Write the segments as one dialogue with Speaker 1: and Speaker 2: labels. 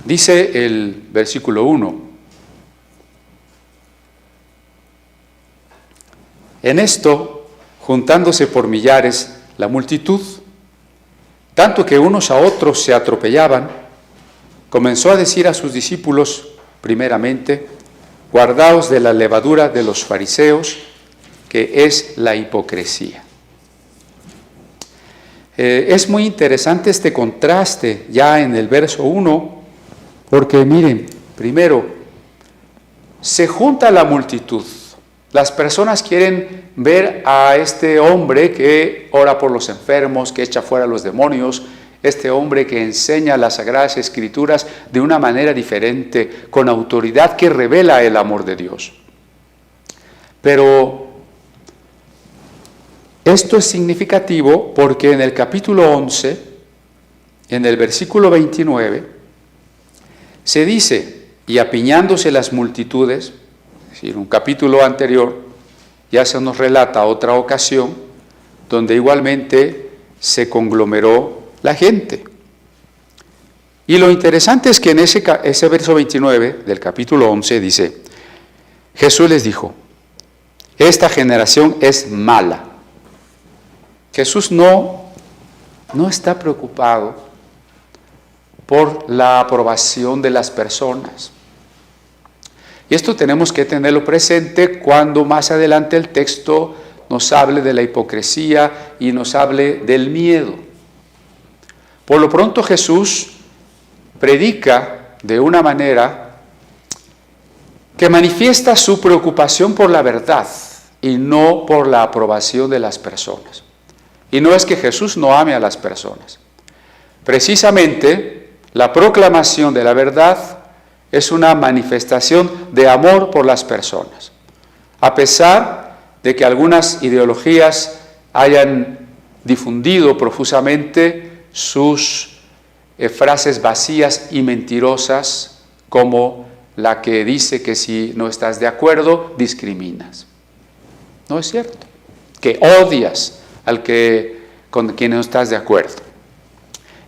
Speaker 1: Dice el versículo 1: en esto, juntándose por millares la multitud, tanto que unos a otros se atropellaban, comenzó a decir a sus discípulos, primeramente: guardaos de la levadura de los fariseos, que es la hipocresía. Es muy interesante este contraste ya en el verso 1, porque miren, primero, se junta la multitud. Las personas quieren ver a este hombre que ora por los enfermos, que echa fuera a los demonios, este hombre que enseña las Sagradas Escrituras de una manera diferente, con autoridad que revela el amor de Dios. Pero esto es significativo porque en el capítulo 11, en el versículo 29, se dice: y apiñándose las multitudes, es decir, un capítulo anterior, ya se nos relata otra ocasión donde igualmente se conglomeró la gente. Y lo interesante es que en ese verso 29 del capítulo 11 dice: Jesús les dijo: esta generación es mala. Jesús no está preocupado por la aprobación de las personas. Y esto tenemos que tenerlo presente cuando más adelante el texto nos hable de la hipocresía y nos hable del miedo. Por lo pronto Jesús predica de una manera que manifiesta su preocupación por la verdad y no por la aprobación de las personas. Y no es que Jesús no ame a las personas. Precisamente, la proclamación de la verdad es una manifestación de amor por las personas. A pesar de que algunas ideologías hayan difundido profusamente sus frases vacías y mentirosas, como la que dice que si no estás de acuerdo, discriminas. No es cierto. Que odias con quien no estás de acuerdo.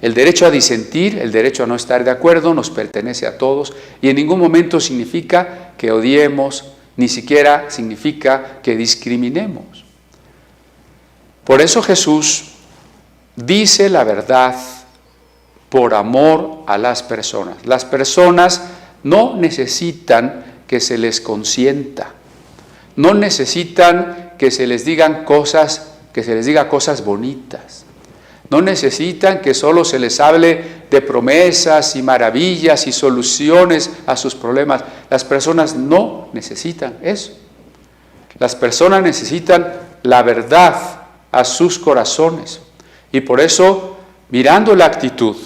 Speaker 1: El derecho a disentir, el derecho a no estar de acuerdo nos pertenece a todos y en ningún momento significa que odiemos, ni siquiera significa que discriminemos. Por eso Jesús dice la verdad por amor a las personas. Las personas no necesitan que se les consienta, no necesitan que se les diga cosas bonitas. No necesitan que solo se les hable de promesas y maravillas y soluciones a sus problemas. Las personas no necesitan eso. Las personas necesitan la verdad a sus corazones. Y por eso, mirando la actitud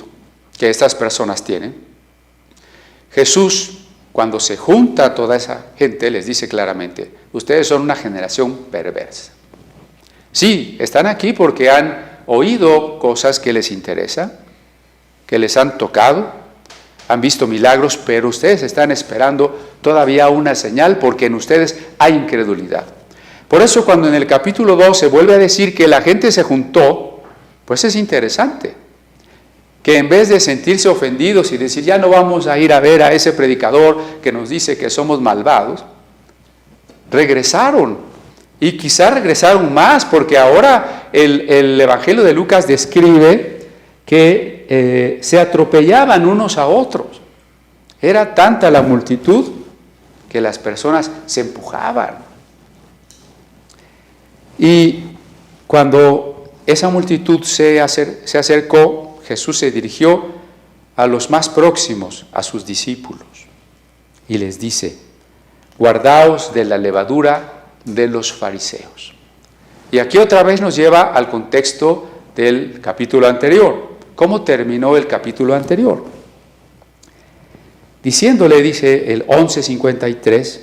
Speaker 1: que estas personas tienen, Jesús, cuando se junta a toda esa gente, les dice claramente: ustedes son una generación perversa. Sí, están aquí porque han oído cosas que les interesan, que les han tocado, han visto milagros, pero ustedes están esperando todavía una señal porque en ustedes hay incredulidad. Por eso cuando en el capítulo 2 se vuelve a decir que la gente se juntó, pues es interesante, que en vez de sentirse ofendidos y decir ya no vamos a ir a ver a ese predicador que nos dice que somos malvados, regresaron. Y quizá regresaron más, porque ahora el Evangelio de Lucas describe que se atropellaban unos a otros. Era tanta la multitud que las personas se empujaban. Y cuando esa multitud se acercó, Jesús se dirigió a los más próximos, a sus discípulos, y les dice: guardaos de la levadura de los fariseos. Y aquí otra vez nos lleva al contexto del capítulo anterior. ¿Cómo terminó el capítulo anterior? Diciéndole, dice el 11:53,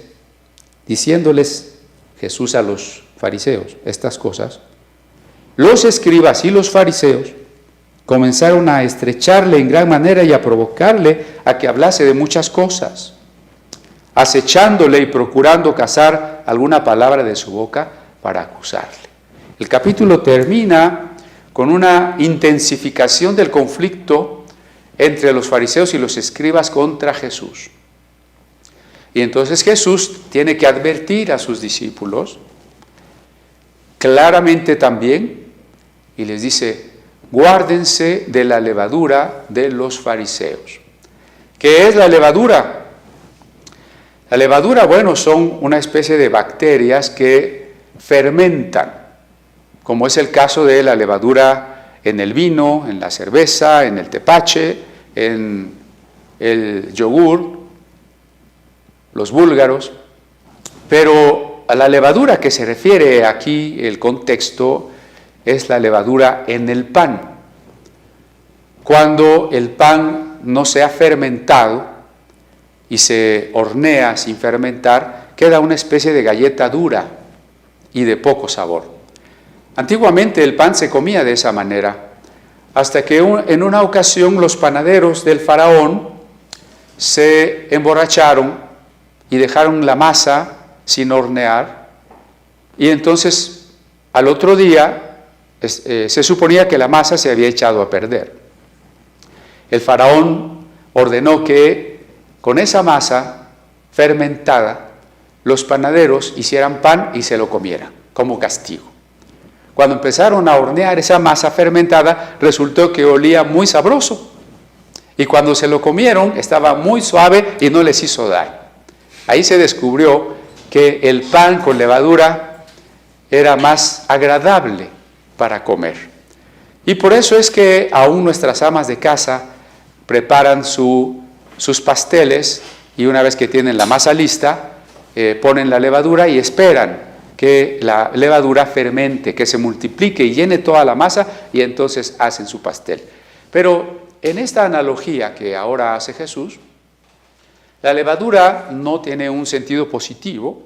Speaker 1: diciéndoles Jesús a los fariseos estas cosas, los escribas y los fariseos comenzaron a estrecharle en gran manera y a provocarle a que hablase de muchas cosas, acechándole y procurando cazar alguna palabra de su boca para acusarle. El capítulo termina con una intensificación del conflicto entre los fariseos y los escribas contra Jesús. Y entonces Jesús tiene que advertir a sus discípulos claramente también, y les dice: guárdense de la levadura de los fariseos. ¿Qué es la levadura? La levadura, bueno, son una especie de bacterias que fermentan, como es el caso de la levadura en el vino, en la cerveza, en el tepache, en el yogur, los búlgaros. Pero a la levadura que se refiere aquí, el contexto, es la levadura en el pan. Cuando el pan no se ha fermentado y se hornea sin fermentar, queda una especie de galleta dura y de poco sabor. Antiguamente el pan se comía de esa manera, hasta que en una ocasión los panaderos del faraón se emborracharon y dejaron la masa sin hornear, y entonces al otro día se suponía que la masa se había echado a perder. El faraón ordenó que con esa masa fermentada los panaderos hicieran pan y se lo comieran como castigo. Cuando empezaron a hornear esa masa fermentada, resultó que olía muy sabroso, y cuando se lo comieron estaba muy suave y no les hizo daño. Ahí se descubrió que el pan con levadura era más agradable para comer. Y por eso es que aún nuestras amas de casa preparan sus pasteles, y una vez que tienen la masa lista, ponen la levadura y esperan que la levadura fermente, que se multiplique y llene toda la masa, y entonces hacen su pastel. Pero en esta analogía que ahora hace Jesús, la levadura no tiene un sentido positivo,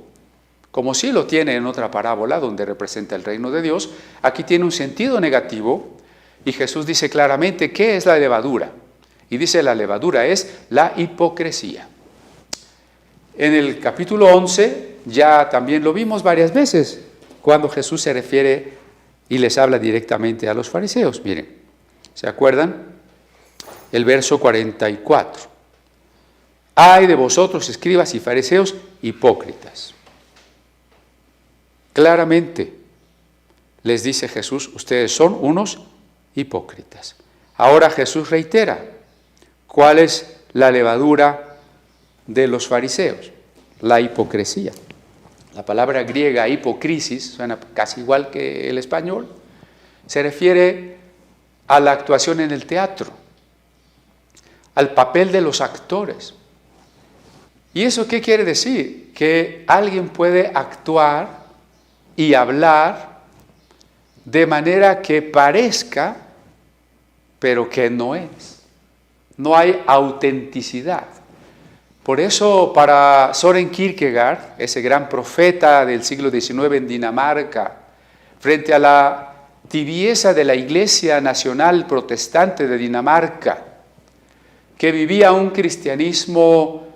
Speaker 1: como sí lo tiene en otra parábola donde representa el reino de Dios. Aquí tiene un sentido negativo, y Jesús dice claramente qué es la levadura. Y dice: la levadura es la hipocresía. En el capítulo 11 ya también lo vimos varias veces, cuando Jesús se refiere y les habla directamente a los fariseos. Miren, ¿se acuerdan? El verso 44. Ay de vosotros, escribas y fariseos, hipócritas. Claramente les dice Jesús: ustedes son unos hipócritas. Ahora Jesús reitera: ¿cuál es la levadura de los fariseos? La hipocresía. La palabra griega hipocrisis suena casi igual que el español. Se refiere a la actuación en el teatro, al papel de los actores. ¿Y eso qué quiere decir? Que alguien puede actuar y hablar de manera que parezca, pero que no es. No hay autenticidad. Por eso, para Søren Kierkegaard, ese gran profeta del siglo XIX en Dinamarca, frente a la tibieza de la Iglesia Nacional Protestante de Dinamarca, que vivía un cristianismo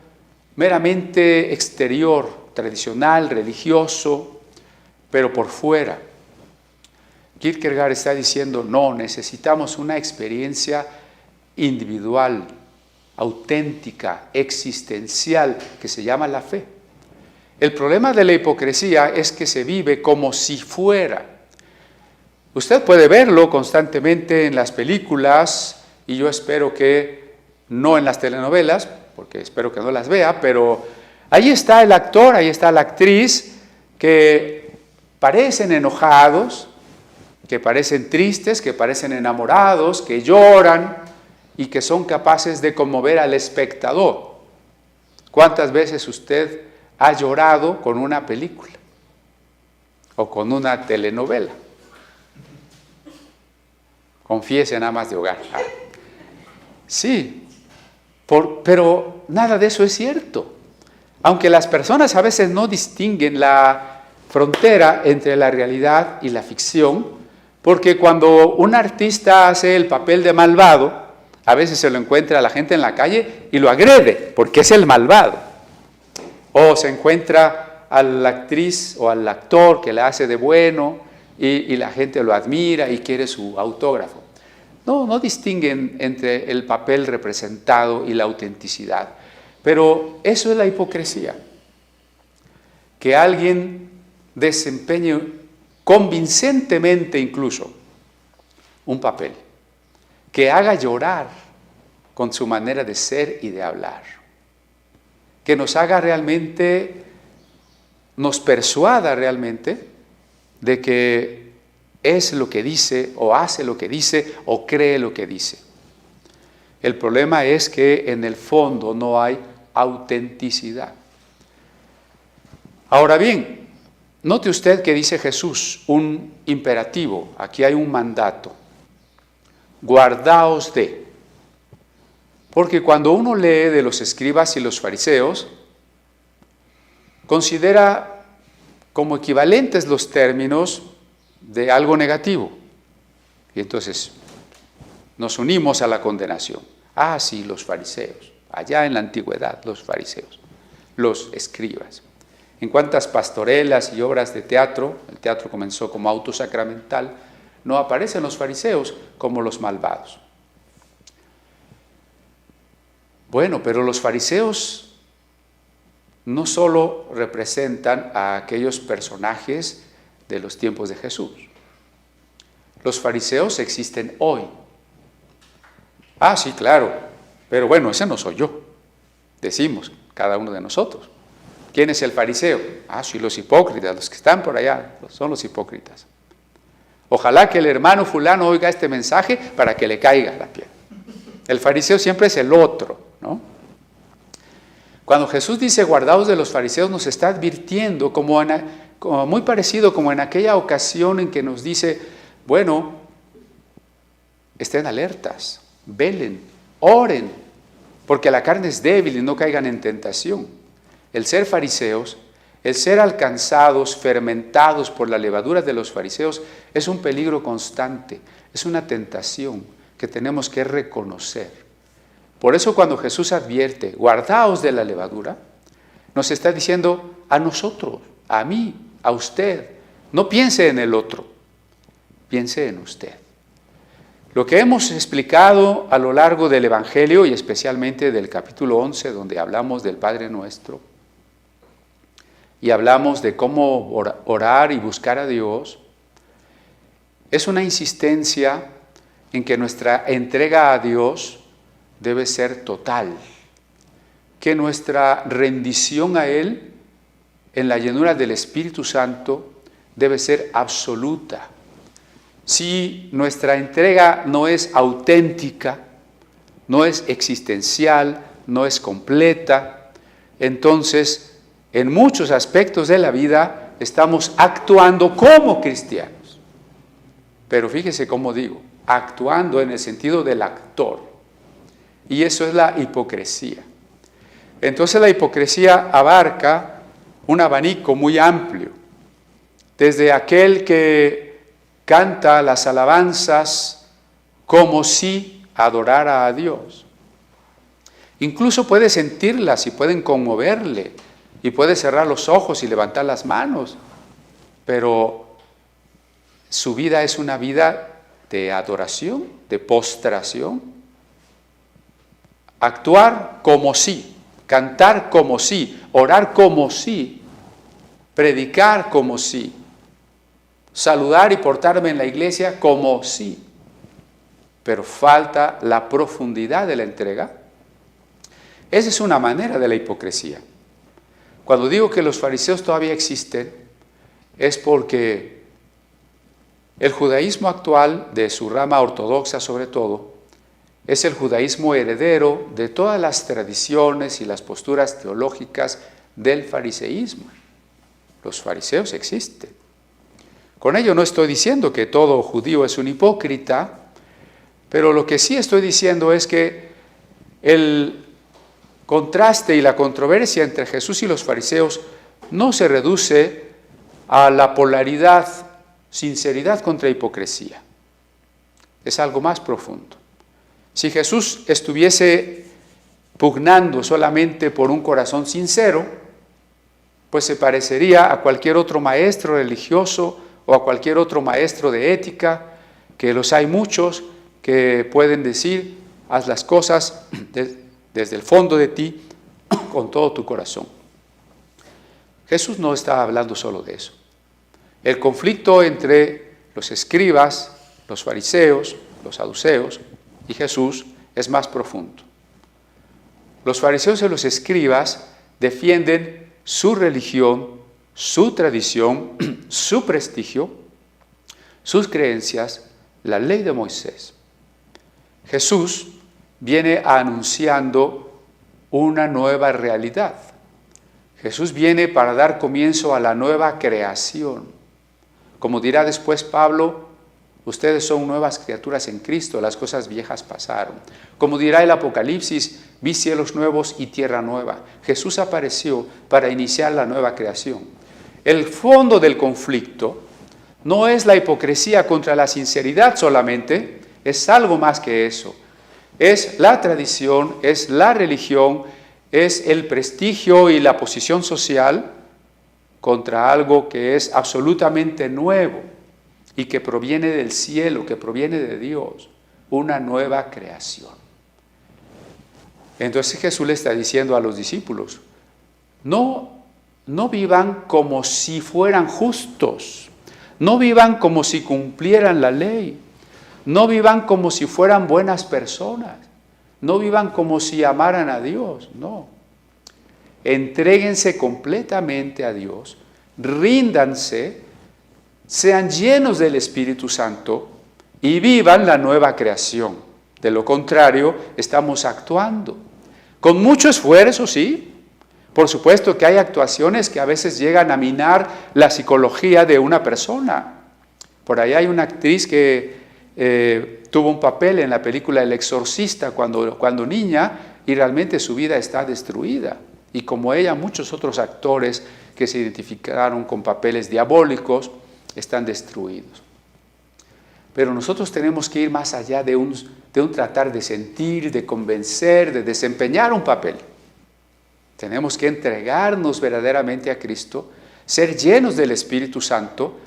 Speaker 1: meramente exterior, tradicional, religioso, pero por fuera, Kierkegaard está diciendo: no, necesitamos una experiencia individual, auténtica, existencial, que se llama la fe. El problema de la hipocresía es que se vive como si fuera. Usted puede verlo constantemente en las películas, y yo espero que no en las telenovelas, porque espero que no las vea, pero ahí está el actor, ahí está la actriz, que parecen enojados, que parecen tristes, que parecen enamorados, que lloran, y que son capaces de conmover al espectador. ¿Cuántas veces usted ha llorado con una película o con una telenovela? Confiese en Amas de Hogar. Sí, pero nada de eso es cierto. Aunque las personas a veces no distinguen la frontera entre la realidad y la ficción, porque cuando un artista hace el papel de malvado, a veces se lo encuentra a la gente en la calle y lo agrede, porque es el malvado. O se encuentra a la actriz o al actor que la hace de bueno, y la gente lo admira y quiere su autógrafo. no distinguen entre el papel representado y la autenticidad. Pero eso es la hipocresía. Que alguien desempeñe convincentemente incluso un papel, que haga llorar con su manera de ser y de hablar, que nos haga realmente, nos persuada realmente de que es lo que dice, o hace lo que dice, o cree lo que dice. El problema es que en el fondo no hay autenticidad. Ahora bien, note usted que dice Jesús un imperativo, aquí hay un mandato. Guardaos de. Porque cuando uno lee de los escribas y los fariseos, considera como equivalentes los términos de algo negativo. Y entonces nos unimos a la condenación. Ah, sí, los fariseos. Allá en la antigüedad, los fariseos, los escribas. En cuantas pastorelas y obras de teatro, el teatro comenzó como auto sacramental, no aparecen los fariseos como los malvados. Bueno, pero los fariseos no solo representan a aquellos personajes de los tiempos de Jesús. Los fariseos existen hoy. Ah, sí, claro, pero bueno, ese no soy yo, decimos cada uno de nosotros. ¿Quién es el fariseo? Ah, sí, los hipócritas, los que están por allá, son los hipócritas. Ojalá que el hermano fulano oiga este mensaje para que le caiga la piel. El fariseo siempre es el otro, ¿no? Cuando Jesús dice guardaos de los fariseos, nos está advirtiendo como muy parecido como en aquella ocasión en que nos dice, bueno, estén alertas, velen, oren, porque la carne es débil y no caigan en tentación. El ser fariseos, el ser alcanzados, fermentados por la levadura de los fariseos, es un peligro constante, es una tentación que tenemos que reconocer. Por eso cuando Jesús advierte, guardaos de la levadura, nos está diciendo a nosotros, a mí, a usted, no piense en el otro, piense en usted. Lo que hemos explicado a lo largo del Evangelio y especialmente del capítulo 11, donde hablamos del Padre Nuestro, y hablamos de cómo orar y buscar a Dios, es una insistencia en que nuestra entrega a Dios debe ser total, que nuestra rendición a Él en la llenura del Espíritu Santo debe ser absoluta. Si nuestra entrega no es auténtica, no es existencial, no es completa, entonces en muchos aspectos de la vida estamos actuando como cristianos. Pero fíjese cómo digo, actuando en el sentido del actor. Y eso es la hipocresía. Entonces la hipocresía abarca un abanico muy amplio, desde aquel que canta las alabanzas como si adorara a Dios. Incluso puede sentirlas y pueden conmoverle, y puede cerrar los ojos y levantar las manos, pero su vida es una vida de adoración, de postración. Actuar como si, cantar como si, orar como si, predicar como si, saludar y portarme en la iglesia como si, pero falta la profundidad de la entrega. Esa es una manera de la hipocresía. Cuando digo que los fariseos todavía existen, es porque el judaísmo actual, de su rama ortodoxa sobre todo, es el judaísmo heredero de todas las tradiciones y las posturas teológicas del fariseísmo. Los fariseos existen. Con ello no estoy diciendo que todo judío es un hipócrita, pero lo que sí estoy diciendo es que el contraste y la controversia entre Jesús y los fariseos no se reduce a la polaridad, sinceridad contra hipocresía. Es algo más profundo. Si Jesús estuviese pugnando solamente por un corazón sincero, pues se parecería a cualquier otro maestro religioso o a cualquier otro maestro de ética, que los hay muchos, que pueden decir, haz las cosas desde el fondo de ti, con todo tu corazón. Jesús no está hablando solo de eso. El conflicto entre los escribas, los fariseos, los saduceos y Jesús es más profundo. Los fariseos y los escribas defienden su religión, su tradición, su prestigio, sus creencias, la ley de Moisés. Jesús viene anunciando una nueva realidad. Jesús viene para dar comienzo a la nueva creación. Como dirá después Pablo, ustedes son nuevas criaturas en Cristo, las cosas viejas pasaron. Como dirá el Apocalipsis, vi cielos nuevos y tierra nueva. Jesús apareció para iniciar la nueva creación. El fondo del conflicto no es la hipocresía contra la sinceridad solamente, es algo más que eso. Es la tradición, es la religión, es el prestigio y la posición social contra algo que es absolutamente nuevo y que proviene del cielo, que proviene de Dios, una nueva creación. Entonces Jesús le está diciendo a los discípulos, no vivan como si fueran justos, no vivan como si cumplieran la ley, no vivan como si fueran buenas personas, no vivan como si amaran a Dios, no. Entréguense completamente a Dios, ríndanse, sean llenos del Espíritu Santo y vivan la nueva creación. De lo contrario, estamos actuando. Con mucho esfuerzo, sí. Por supuesto que hay actuaciones que a veces llegan a minar la psicología de una persona. Por ahí hay una actriz que tuvo un papel en la película El Exorcista cuando niña y realmente su vida está destruida. Y como ella, muchos otros actores que se identificaron con papeles diabólicos están destruidos. Pero nosotros tenemos que ir más allá de un tratar de sentir, de convencer, de desempeñar un papel. Tenemos que entregarnos verdaderamente a Cristo, ser llenos del Espíritu Santo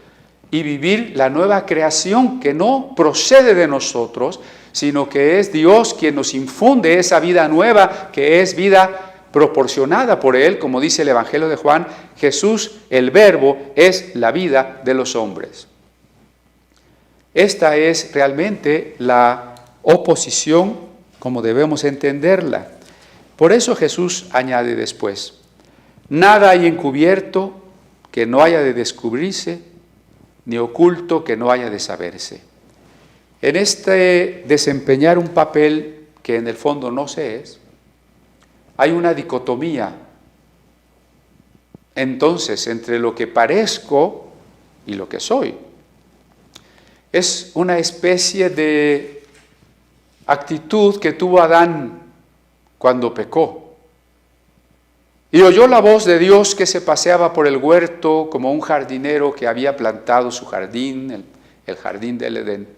Speaker 1: y vivir la nueva creación que no procede de nosotros, sino que es Dios quien nos infunde esa vida nueva, que es vida proporcionada por Él, como dice el Evangelio de Juan, Jesús, el Verbo, es la vida de los hombres. Esta es realmente la oposición, como debemos entenderla. Por eso Jesús añade después, nada hay encubierto que no haya de descubrirse, ni oculto que no haya de saberse. En este desempeñar un papel que en el fondo no se es, hay una dicotomía entonces entre lo que parezco y lo que soy. Es una especie de actitud que tuvo Adán cuando pecó. Y oyó la voz de Dios que se paseaba por el huerto como un jardinero que había plantado su jardín, el jardín del Edén,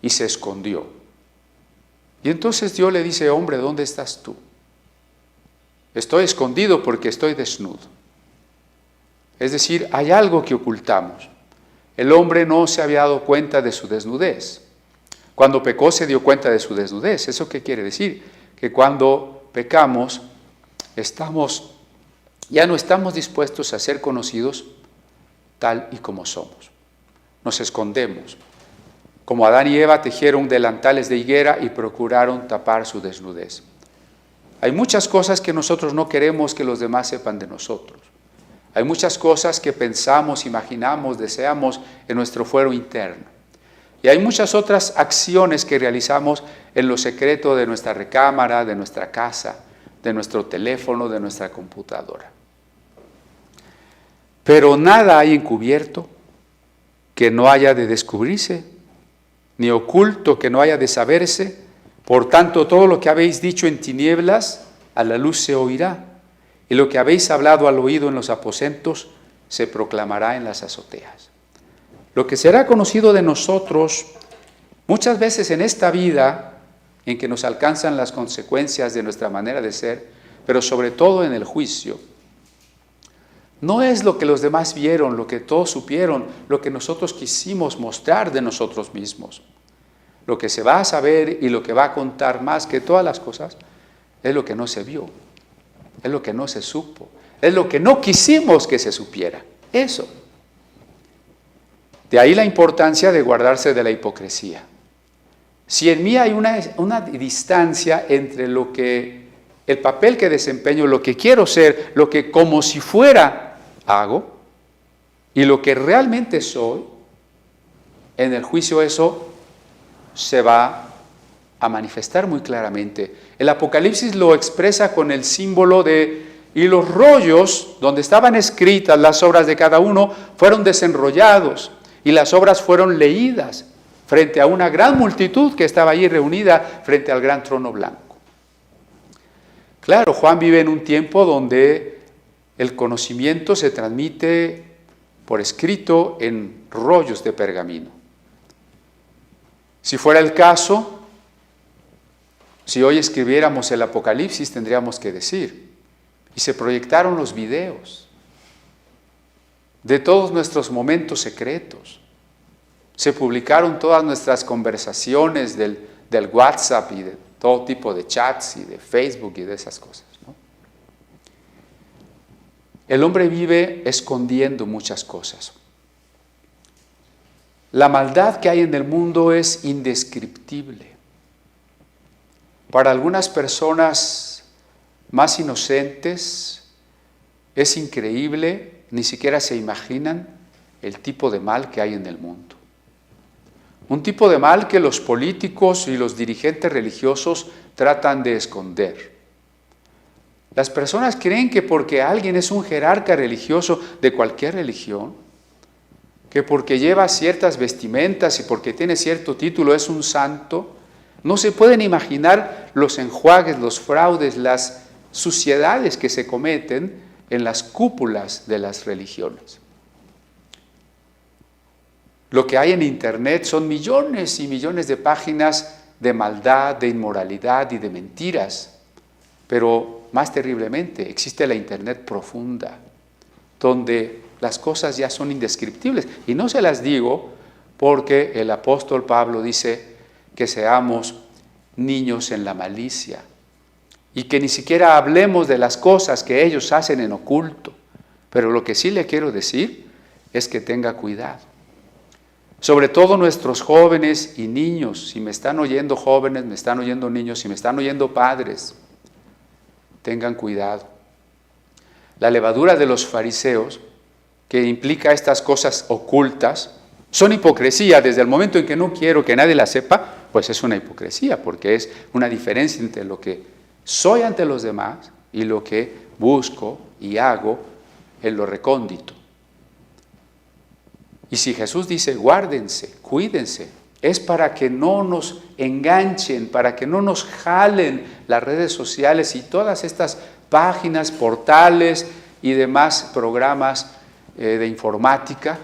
Speaker 1: y se escondió. Y entonces Dios le dice, hombre, ¿dónde estás tú? Estoy escondido porque estoy desnudo. Es decir, hay algo que ocultamos. El hombre no se había dado cuenta de su desnudez. Cuando pecó se dio cuenta de su desnudez. ¿Eso qué quiere decir? Que cuando pecamos ya no estamos dispuestos a ser conocidos tal y como somos. Nos escondemos. Como Adán y Eva tejieron delantales de higuera y procuraron tapar su desnudez. Hay muchas cosas que nosotros no queremos que los demás sepan de nosotros. Hay muchas cosas que pensamos, imaginamos, deseamos en nuestro fuero interno. Y hay muchas otras acciones que realizamos en lo secreto de nuestra recámara, de nuestra casa, de nuestro teléfono, de nuestra computadora. Pero nada hay encubierto que no haya de descubrirse, ni oculto que no haya de saberse. Por tanto, todo lo que habéis dicho en tinieblas, a la luz se oirá, y lo que habéis hablado al oído en los aposentos, se proclamará en las azoteas. Lo que será conocido de nosotros, muchas veces en esta vida, en que nos alcanzan las consecuencias de nuestra manera de ser, pero sobre todo en el juicio, no es lo que los demás vieron, lo que todos supieron, lo que nosotros quisimos mostrar de nosotros mismos. Lo que se va a saber y lo que va a contar más que todas las cosas es lo que no se vio, es lo que no se supo, es lo que no quisimos que se supiera. Eso. De ahí la importancia de guardarse de la hipocresía. Si en mí hay una distancia entre lo que, el papel que desempeño, lo que quiero ser, lo que como si fuera hago, y lo que realmente soy, en el juicio eso se va a manifestar muy claramente. El Apocalipsis lo expresa con el símbolo de, y los rollos donde estaban escritas las obras de cada uno fueron desenrollados y las obras fueron leídas frente a una gran multitud que estaba allí reunida frente al gran trono blanco. Claro, Juan vive en un tiempo donde el conocimiento se transmite por escrito en rollos de pergamino. Si fuera el caso, si hoy escribiéramos el Apocalipsis, tendríamos que decir, y se proyectaron los videos de todos nuestros momentos secretos, se publicaron todas nuestras conversaciones del WhatsApp y de todo tipo de chats y de Facebook y de esas cosas, ¿no? El hombre vive escondiendo muchas cosas. La maldad que hay en el mundo es indescriptible. Para algunas personas más inocentes es increíble, ni siquiera se imaginan el tipo de mal que hay en el mundo. Un tipo de mal que los políticos y los dirigentes religiosos tratan de esconder. Las personas creen que porque alguien es un jerarca religioso de cualquier religión, que porque lleva ciertas vestimentas y porque tiene cierto título es un santo, no se pueden imaginar los enjuagues, los fraudes, las suciedades que se cometen en las cúpulas de las religiones. Lo que hay en Internet son millones y millones de páginas de maldad, de inmoralidad y de mentiras, pero más terriblemente existe la Internet profunda, donde las cosas ya son indescriptibles. Y no se las digo porque el apóstol Pablo dice que seamos niños en la malicia y que ni siquiera hablemos de las cosas que ellos hacen en oculto. Pero lo que sí le quiero decir es que tenga cuidado. Sobre todo nuestros jóvenes y niños, si me están oyendo jóvenes, me están oyendo niños, si me están oyendo padres, tengan cuidado. La levadura de los fariseos, que implica estas cosas ocultas, son hipocresía. Desde el momento en que no quiero que nadie la sepa, pues es una hipocresía, porque es una diferencia entre lo que soy ante los demás y lo que busco y hago en lo recóndito. Y si Jesús dice, guárdense, cuídense, es para que no nos enganchen, para que no nos jalen las redes sociales y todas estas páginas, portales y demás programas de informática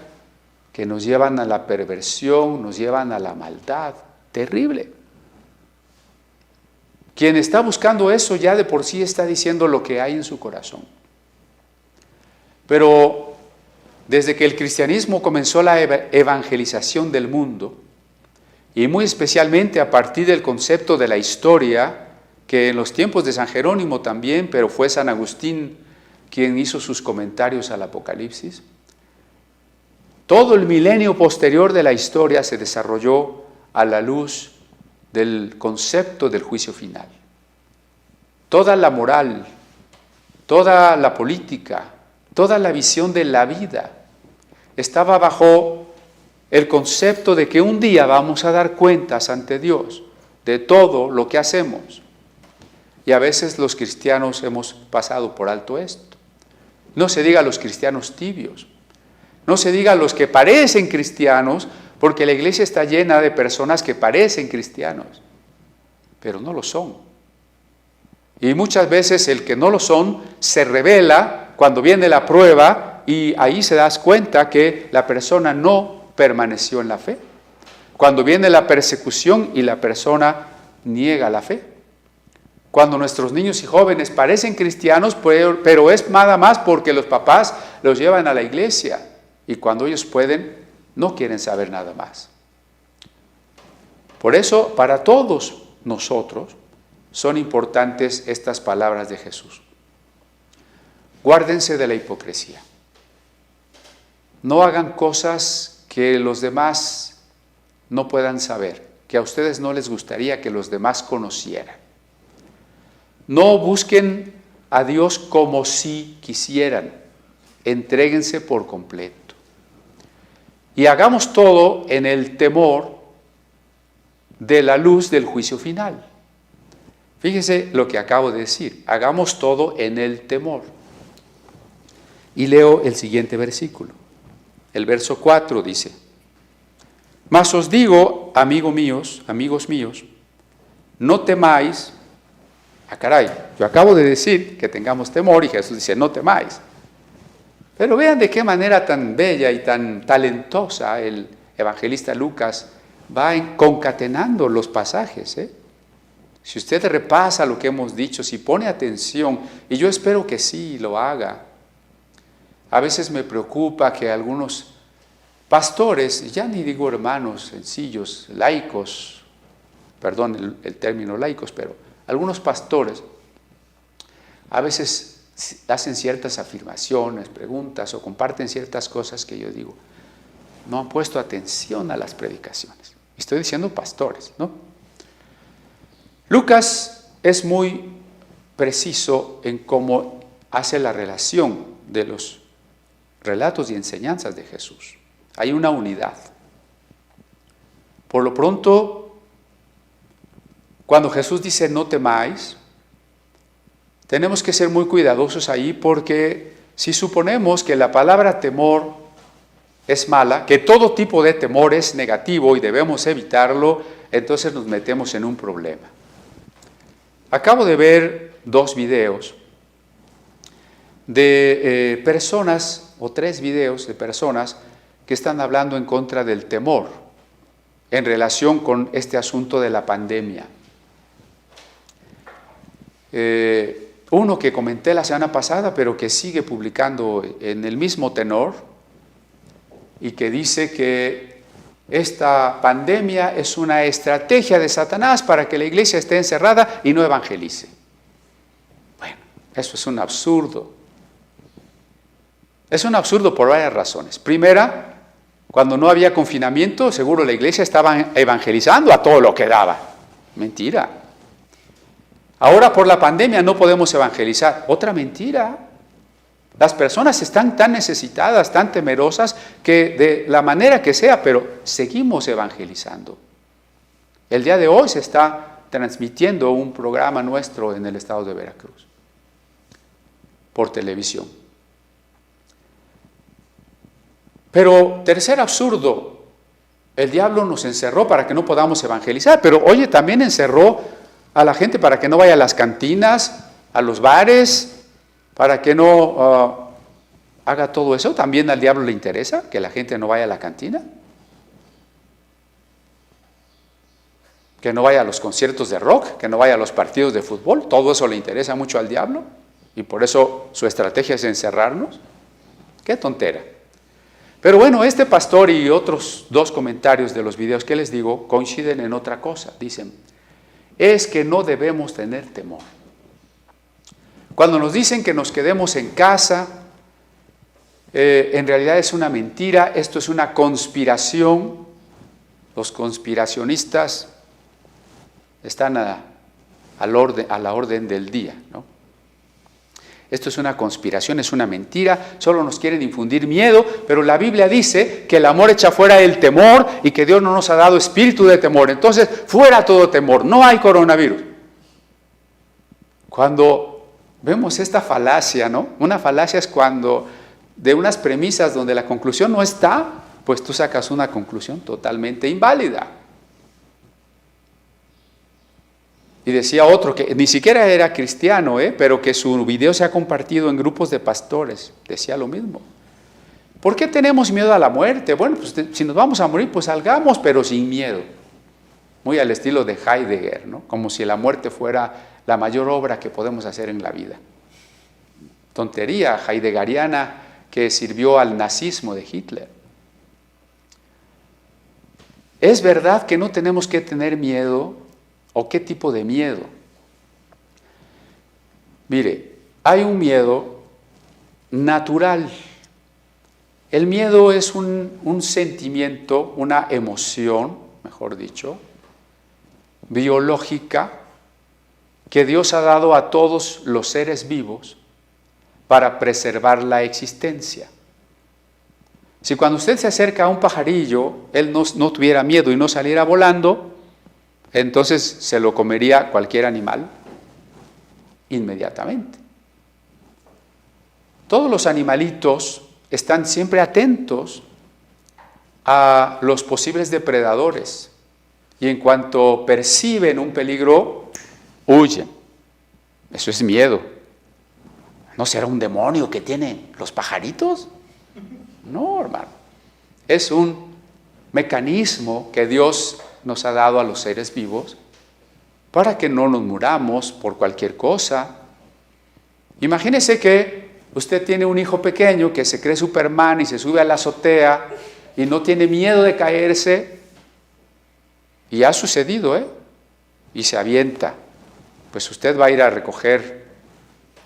Speaker 1: que nos llevan a la perversión, nos llevan a la maldad. Terrible. Quien está buscando eso ya de por sí está diciendo lo que hay en su corazón. Pero desde que el cristianismo comenzó la evangelización del mundo, y muy especialmente a partir del concepto de la historia, que en los tiempos de San Jerónimo también, pero fue San Agustín quien hizo sus comentarios al Apocalipsis, todo el milenio posterior de la historia se desarrolló a la luz del concepto del juicio final. Toda la moral, toda la política, toda la visión de la vida estaba bajo el concepto de que un día vamos a dar cuentas ante Dios de todo lo que hacemos. Y a veces los cristianos hemos pasado por alto esto. No se diga a los cristianos tibios, no se diga a los que parecen cristianos, porque la iglesia está llena de personas que parecen cristianos, pero no lo son. Y muchas veces el que no lo son se revela cuando viene la prueba y ahí se das cuenta que la persona no permaneció en la fe. Cuando viene la persecución y la persona niega la fe. Cuando nuestros niños y jóvenes parecen cristianos, pero es nada más porque los papás los llevan a la iglesia y cuando ellos pueden, no quieren saber nada más. Por eso, para todos nosotros, son importantes estas palabras de Jesús. Guárdense de la hipocresía. No hagan cosas que los demás no puedan saber, que a ustedes no les gustaría que los demás conocieran. No busquen a Dios como si quisieran. Entréguense por completo. Y hagamos todo en el temor de la luz del juicio final. Fíjese lo que acabo de decir. Hagamos todo en el temor. Y leo el siguiente versículo. El verso 4 dice: Mas os digo, amigos míos, no temáis. Ah, caray, yo acabo de decir que tengamos temor y Jesús dice, no temáis. Pero vean de qué manera tan bella y tan talentosa el evangelista Lucas va concatenando los pasajes. Si usted repasa lo que hemos dicho, si pone atención, y yo espero que sí lo haga. A veces me preocupa que algunos pastores, ya ni digo hermanos sencillos, laicos, perdón el término laicos, pero algunos pastores a veces hacen ciertas afirmaciones, preguntas o comparten ciertas cosas que yo digo, no han puesto atención a las predicaciones. Estoy diciendo pastores, ¿no? Lucas es muy preciso en cómo hace la relación de los relatos y enseñanzas de Jesús. Hay una unidad. Por lo pronto, cuando Jesús dice no temáis, tenemos que ser muy cuidadosos ahí, porque si suponemos que la palabra temor es mala, que todo tipo de temor es negativo y debemos evitarlo, entonces nos metemos en un problema. Acabo de ver 2 videos de personas, o 3 videos de personas que están hablando en contra del temor en relación con este asunto de la pandemia. Uno que comenté la semana pasada, pero que sigue publicando en el mismo tenor, y que dice que esta pandemia es una estrategia de Satanás para que la iglesia esté encerrada y no evangelice. Bueno, eso es un absurdo. Es un absurdo por varias razones. Primera, cuando no había confinamiento, seguro la iglesia estaba evangelizando a todo lo que daba. Mentira. Ahora por la pandemia no podemos evangelizar. Otra mentira. Las personas están tan necesitadas, tan temerosas, que de la manera que sea, pero seguimos evangelizando. El día de hoy se está transmitiendo un programa nuestro en el estado de Veracruz, por televisión. Pero tercer absurdo, el diablo nos encerró para que no podamos evangelizar, pero oye, también encerró a la gente para que no vaya a las cantinas, a los bares, para que no haga todo eso. ¿También al diablo le interesa que la gente no vaya a la cantina? Que no vaya a los conciertos de rock, que no vaya a los partidos de fútbol. Todo eso le interesa mucho al diablo y por eso su estrategia es encerrarnos. ¡Qué tontera! Pero bueno, este pastor y otros 2 comentarios de los videos que les digo coinciden en otra cosa. Dicen, es que no debemos tener temor. Cuando nos dicen que nos quedemos en casa, en realidad es una mentira, esto es una conspiración. Los conspiracionistas están a la orden del día, ¿no? Esto es una conspiración, es una mentira, solo nos quieren infundir miedo, pero la Biblia dice que el amor echa fuera el temor y que Dios no nos ha dado espíritu de temor. Entonces, fuera todo temor, no hay coronavirus. Cuando vemos esta falacia, ¿no? Una falacia es cuando de unas premisas donde la conclusión no está, pues tú sacas una conclusión totalmente inválida. Y decía otro que ni siquiera era cristiano, pero que su video se ha compartido en grupos de pastores. Decía lo mismo. ¿Por qué tenemos miedo a la muerte? Bueno, pues si nos vamos a morir, pues salgamos, pero sin miedo. Muy al estilo de Heidegger, ¿no? Como si la muerte fuera la mayor obra que podemos hacer en la vida. Tontería heideggeriana que sirvió al nazismo de Hitler. ¿Es verdad que no tenemos que tener miedo? ¿O qué tipo de miedo? Mire, hay un miedo natural. El miedo es un sentimiento, una emoción, mejor dicho, biológica, que Dios ha dado a todos los seres vivos para preservar la existencia. Si cuando usted se acerca a un pajarillo, él no tuviera miedo y no saliera volando, entonces se lo comería cualquier animal inmediatamente. Todos los animalitos están siempre atentos a los posibles depredadores y en cuanto perciben un peligro, huyen. Eso es miedo. ¿No será un demonio que tienen los pajaritos? No, hermano. Es un mecanismo que Dios nos ha dado a los seres vivos para que no nos muramos por cualquier cosa. Imagínese que usted tiene un hijo pequeño que se cree Superman y se sube a la azotea y no tiene miedo de caerse. Y ha sucedido, y se avienta. Pues usted va a ir a recoger,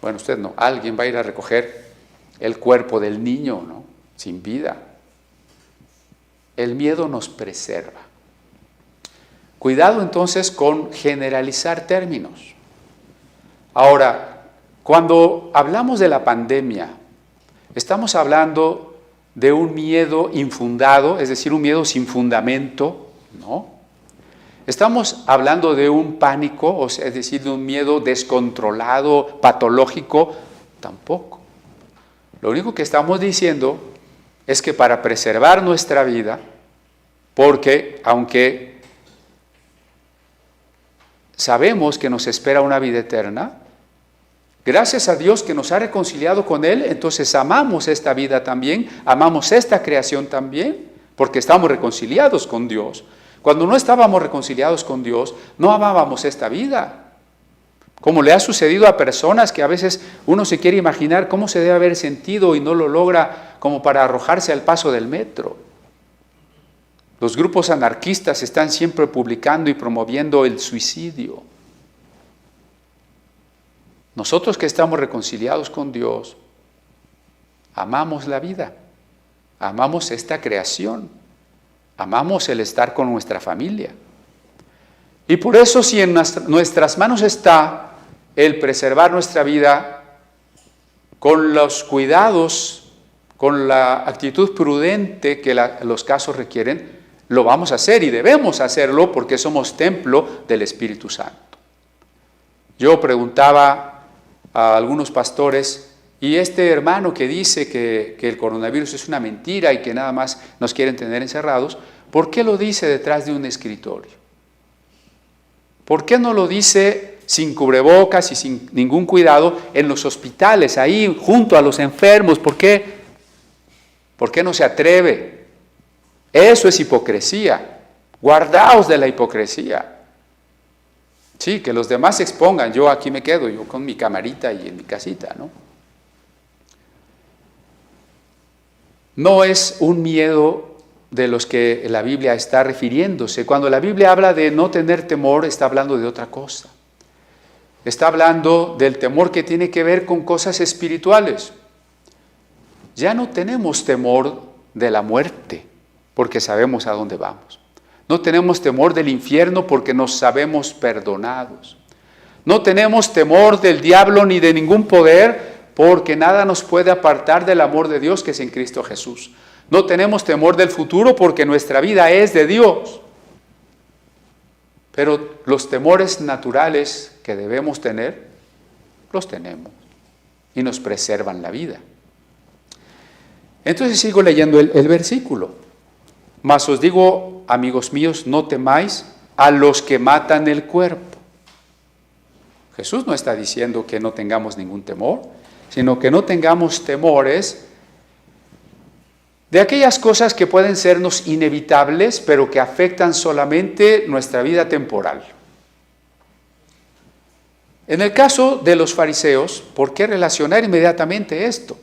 Speaker 1: bueno, usted no, alguien va a ir a recoger el cuerpo del niño, ¿no? Sin vida. El miedo nos preserva. Cuidado entonces con generalizar términos. Ahora, cuando hablamos de la pandemia, estamos hablando de un miedo infundado, es decir, un miedo sin fundamento, ¿no? Estamos hablando de un pánico, o sea, es decir, de un miedo descontrolado, patológico, tampoco. Lo único que estamos diciendo es que para preservar nuestra vida, porque aunque sabemos que nos espera una vida eterna, gracias a Dios que nos ha reconciliado con Él, entonces amamos esta vida también, amamos esta creación también, porque estamos reconciliados con Dios. Cuando no estábamos reconciliados con Dios, no amábamos esta vida. Como le ha sucedido a personas que a veces uno se quiere imaginar cómo se debe haber sentido y no lo logra, como para arrojarse al paso del metro. Los grupos anarquistas están siempre publicando y promoviendo el suicidio. Nosotros que estamos reconciliados con Dios, amamos la vida, amamos esta creación, amamos el estar con nuestra familia. Y por eso si en nuestras manos está el preservar nuestra vida con los cuidados, con la actitud prudente que los casos requieren, lo vamos a hacer y debemos hacerlo porque somos templo del Espíritu Santo. Yo preguntaba a algunos pastores, y este hermano que dice que el coronavirus es una mentira y que nada más nos quieren tener encerrados, ¿por qué lo dice detrás de un escritorio? ¿Por qué no lo dice sin cubrebocas y sin ningún cuidado en los hospitales, ahí junto a los enfermos? ¿Por qué? ¿Por qué no se atreve? Eso es hipocresía. Guardaos de la hipocresía. Sí, que los demás se expongan, yo aquí me quedo, yo con mi camarita y en mi casita, ¿no? No es un miedo de los que la Biblia está refiriéndose. Cuando la Biblia habla de no tener temor, está hablando de otra cosa. Está hablando del temor que tiene que ver con cosas espirituales. Ya no tenemos temor de la muerte, porque sabemos a dónde vamos. No tenemos temor del infierno porque nos sabemos perdonados. No tenemos temor del diablo ni de ningún poder porque nada nos puede apartar del amor de Dios que es en Cristo Jesús. No tenemos temor del futuro porque nuestra vida es de Dios. Pero los temores naturales que debemos tener, los tenemos y nos preservan la vida. Entonces sigo leyendo el versículo. Mas os digo, amigos míos, no temáis a los que matan el cuerpo. Jesús no está diciendo que no tengamos ningún temor, sino que no tengamos temores de aquellas cosas que pueden sernos inevitables, pero que afectan solamente nuestra vida temporal. En el caso de los fariseos, ¿por qué relacionar inmediatamente esto?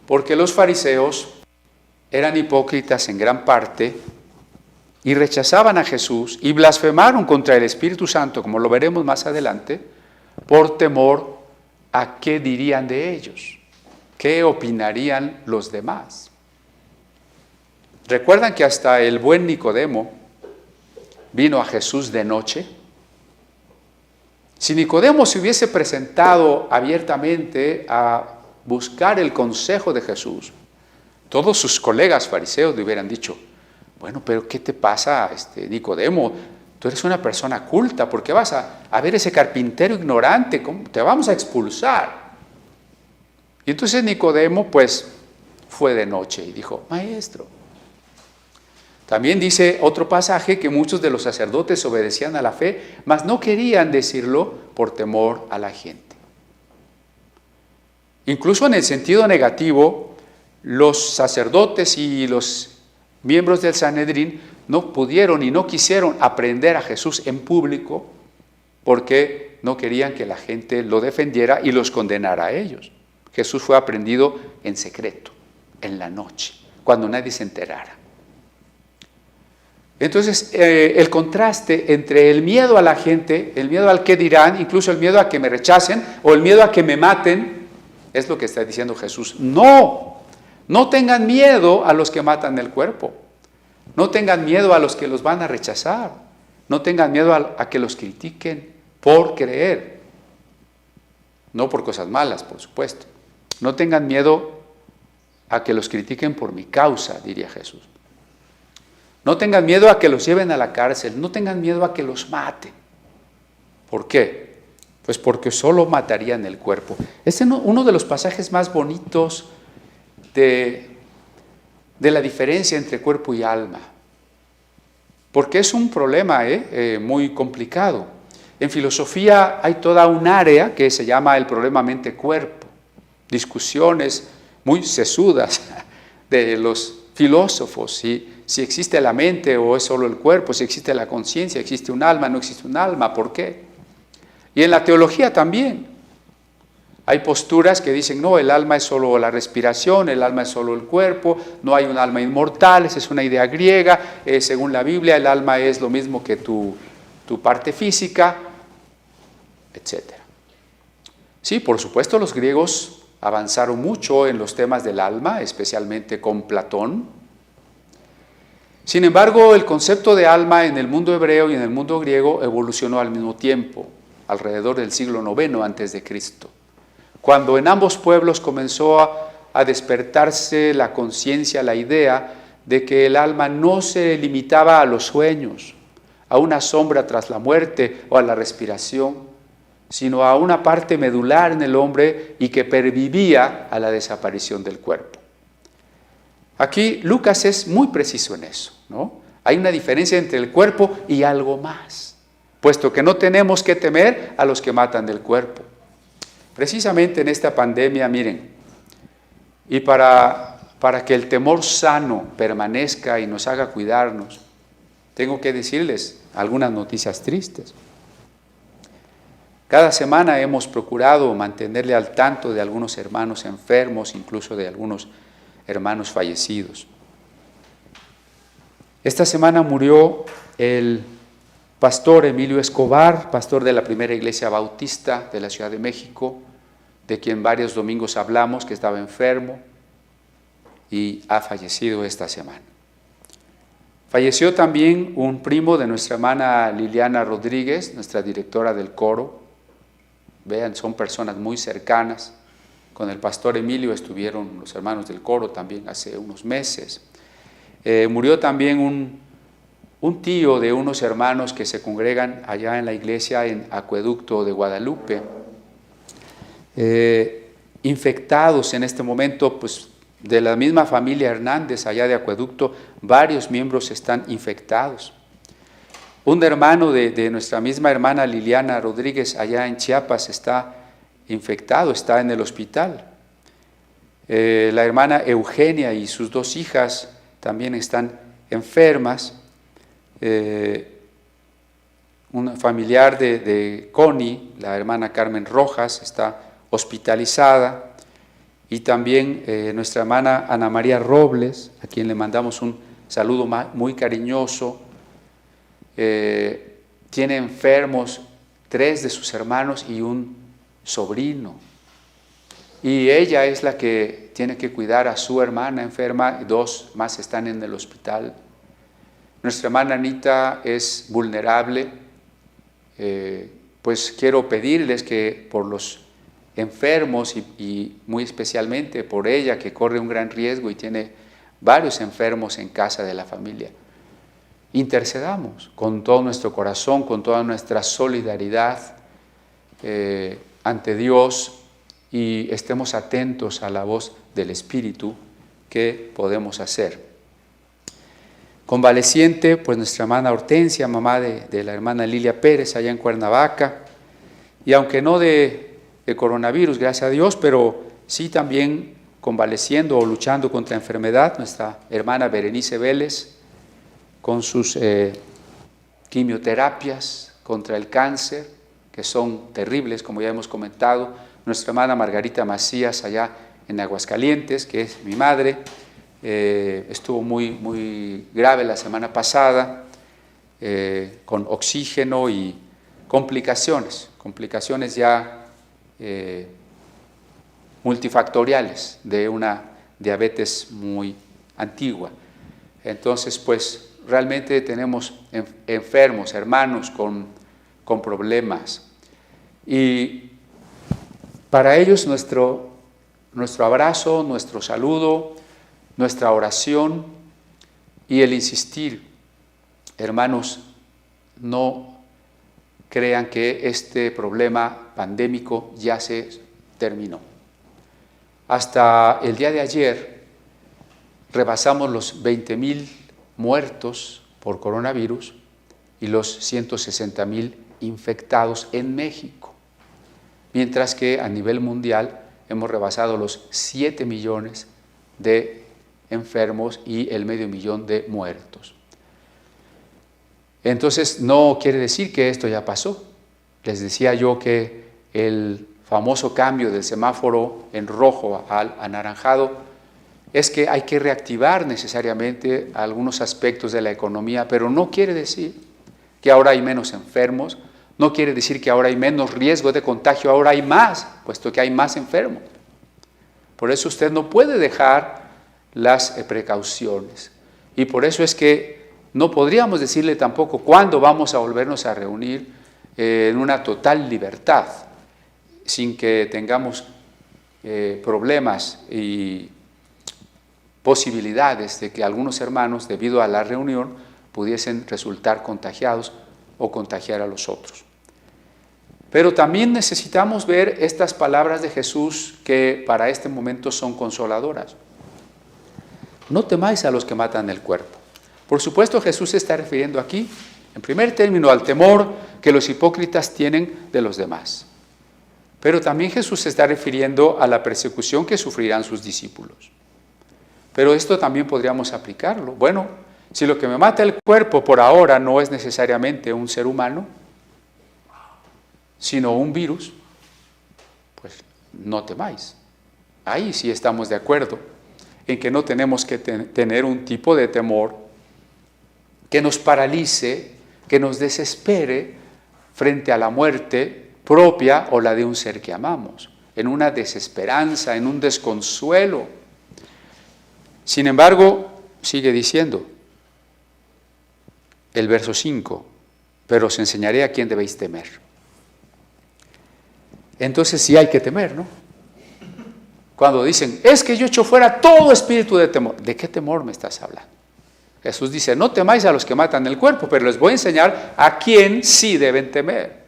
Speaker 1: Porque los fariseos eran hipócritas en gran parte y rechazaban a Jesús y blasfemaron contra el Espíritu Santo, como lo veremos más adelante, por temor a qué dirían de ellos, qué opinarían los demás. ¿Recuerdan que hasta el buen Nicodemo vino a Jesús de noche? Si Nicodemo se hubiese presentado abiertamente a buscar el consejo de Jesús, todos sus colegas fariseos le hubieran dicho: bueno, pero ¿qué te pasa, Nicodemo? Tú eres una persona culta, ¿por qué vas a ver ese carpintero ignorante? ¿Cómo? Te vamos a expulsar. Y entonces Nicodemo pues fue de noche y dijo: maestro. También dice otro pasaje que muchos de los sacerdotes obedecían a la fe, mas no querían decirlo por temor a la gente. Incluso en el sentido negativo, los sacerdotes y los miembros del Sanedrín no pudieron y no quisieron aprender a Jesús en público porque no querían que la gente lo defendiera y los condenara a ellos. Jesús fue aprendido en secreto, en la noche, cuando nadie se enterara. Entonces, el contraste entre el miedo a la gente, el miedo al qué dirán, incluso el miedo a que me rechacen o el miedo a que me maten, es lo que está diciendo Jesús. No tengan miedo a los que matan el cuerpo. No tengan miedo a los que los van a rechazar. No tengan miedo a que los critiquen por creer. No por cosas malas, por supuesto. No tengan miedo a que los critiquen por mi causa, diría Jesús. No tengan miedo a que los lleven a la cárcel. No tengan miedo a que los maten. ¿Por qué? Pues porque solo matarían el cuerpo. Este es uno de los pasajes más bonitos de la diferencia entre cuerpo y alma. Porque es un problema muy complicado. En filosofía hay toda un área que se llama el problema mente-cuerpo. Discusiones muy sesudas de los filósofos, si existe la mente o es solo el cuerpo, si existe la conciencia, existe un alma, no existe un alma, ¿por qué? Y en la teología también. Hay posturas que dicen: no, el alma es solo la respiración, el alma es solo el cuerpo, no hay un alma inmortal, esa es una idea griega, según la Biblia el alma es lo mismo que tu parte física, etc. Sí, por supuesto los griegos avanzaron mucho en los temas del alma, especialmente con Platón. Sin embargo, el concepto de alma en el mundo hebreo y en el mundo griego evolucionó al mismo tiempo, alrededor del siglo IX a.C., cuando en ambos pueblos comenzó a despertarse la conciencia, la idea de que el alma no se limitaba a los sueños, a una sombra tras la muerte o a la respiración, sino a una parte medular en el hombre y que pervivía a la desaparición del cuerpo. Aquí Lucas es muy preciso en eso, ¿no? Hay una diferencia entre el cuerpo y algo más, puesto que no tenemos que temer a los que matan del cuerpo. Precisamente en esta pandemia, miren, y para que el temor sano permanezca y nos haga cuidarnos, tengo que decirles algunas noticias tristes. Cada semana hemos procurado mantenerle al tanto de algunos hermanos enfermos, incluso de algunos hermanos fallecidos. Esta semana murió el pastor Emilio Escobar, pastor de la primera iglesia bautista de la Ciudad de México, de quien varios domingos hablamos, que estaba enfermo y ha fallecido esta semana. Falleció también un primo de nuestra hermana Liliana Rodríguez, nuestra directora del coro. Vean, son personas muy cercanas. Con el pastor Emilio estuvieron los hermanos del coro también hace unos meses. Murió también un tío de unos hermanos que se congregan allá en la iglesia en Acueducto de Guadalupe, infectados en este momento, pues de la misma familia Hernández allá de Acueducto, varios miembros están infectados. Un hermano de nuestra misma hermana Liliana Rodríguez allá en Chiapas está infectado, está en el hospital. La hermana Eugenia y sus dos hijas también están enfermas. Un familiar de Connie, la hermana Carmen Rojas, está hospitalizada. Y también nuestra hermana Ana María Robles, a quien le mandamos un saludo muy cariñoso, tiene enfermos 3 de sus hermanos y un sobrino. Y ella es la que tiene que cuidar a su hermana enferma, y 2 más están en el hospital. Nuestra hermana Anita es vulnerable. Pues quiero pedirles que por los enfermos y muy especialmente por ella, que corre un gran riesgo y tiene varios enfermos en casa de la familia, intercedamos con todo nuestro corazón, con toda nuestra solidaridad ante Dios, y estemos atentos a la voz del Espíritu que podemos hacer. Convaleciente, pues nuestra hermana Hortensia, mamá de la hermana Lilia Pérez, allá en Cuernavaca, y aunque no de coronavirus, gracias a Dios, pero sí también convaleciendo o luchando contra enfermedad, nuestra hermana Berenice Vélez, con sus quimioterapias contra el cáncer, que son terribles, como ya hemos comentado, nuestra hermana Margarita Macías, allá en Aguascalientes, que es mi madre, estuvo muy grave la semana pasada, con oxígeno y complicaciones ya multifactoriales de una diabetes muy antigua. Entonces, pues realmente tenemos enfermos, hermanos con problemas. Y para ellos nuestro abrazo, nuestro saludo, nuestra oración y el insistir, hermanos, no crean que este problema pandémico ya se terminó. Hasta el día de ayer rebasamos los 20,000 muertos por coronavirus y los 160,000 infectados en México, mientras que a nivel mundial hemos rebasado los 7 millones de enfermos y el 500,000 de muertos. Entonces no quiere decir que esto ya pasó. Les decía yo que el famoso cambio del semáforo en rojo al anaranjado es que hay que reactivar necesariamente algunos aspectos de la economía, pero no quiere decir que ahora hay menos enfermos, no quiere decir que ahora hay menos riesgo de contagio, ahora hay más, puesto que hay más enfermos. Por eso usted no puede dejar las precauciones. Y por eso es que no podríamos decirle tampoco cuándo vamos a volvernos a reunir en una total libertad, sin que tengamos problemas y posibilidades de que algunos hermanos, debido a la reunión, pudiesen resultar contagiados o contagiar a los otros. Pero también necesitamos ver estas palabras de Jesús que para este momento son consoladoras. No temáis a los que matan el cuerpo. Por supuesto, Jesús se está refiriendo aquí, en primer término, al temor que los hipócritas tienen de los demás. Pero también Jesús se está refiriendo a la persecución que sufrirán sus discípulos. Pero esto también podríamos aplicarlo. Bueno, si lo que me mata el cuerpo por ahora no es necesariamente un ser humano, sino un virus, pues no temáis. Ahí sí estamos de acuerdo en que no tenemos que tener un tipo de temor que nos paralice, que nos desespere frente a la muerte propia o la de un ser que amamos, en una desesperanza, en un desconsuelo. Sin embargo, sigue diciendo el verso 5, pero os enseñaré a quién debéis temer. Entonces sí hay que temer, ¿no? Cuando dicen, es que yo echo fuera todo espíritu de temor. ¿De qué temor me estás hablando? Jesús dice, no temáis a los que matan el cuerpo, pero les voy a enseñar a quién sí deben temer.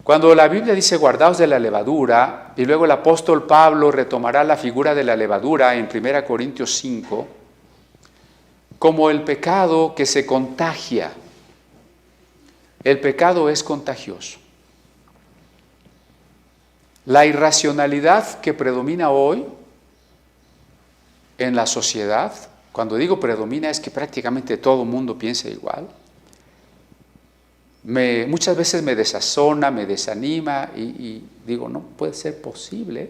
Speaker 1: Cuando la Biblia dice guardaos de la levadura, y luego el apóstol Pablo retomará la figura de la levadura en 1 Corintios 5, como el pecado que se contagia. El pecado es contagioso. La irracionalidad que predomina hoy en la sociedad, cuando digo predomina es que prácticamente todo el mundo piensa igual, muchas veces me desazona, me desanima y digo, no puede ser posible.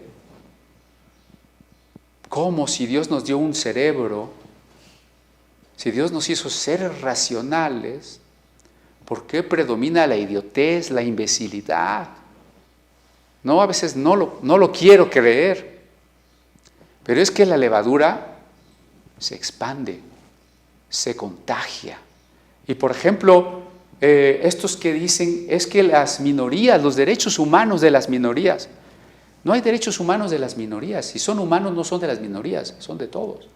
Speaker 1: ¿Cómo si Dios nos dio un cerebro Si Dios nos hizo seres racionales, ¿por qué predomina la idiotez, la imbecilidad? No, a veces no lo quiero creer. Pero es que la levadura se expande, se contagia. Y por ejemplo, estos que dicen, es que las minorías, los derechos humanos de las minorías, no hay derechos humanos de las minorías. Si son humanos, no son de las minorías, son de todos.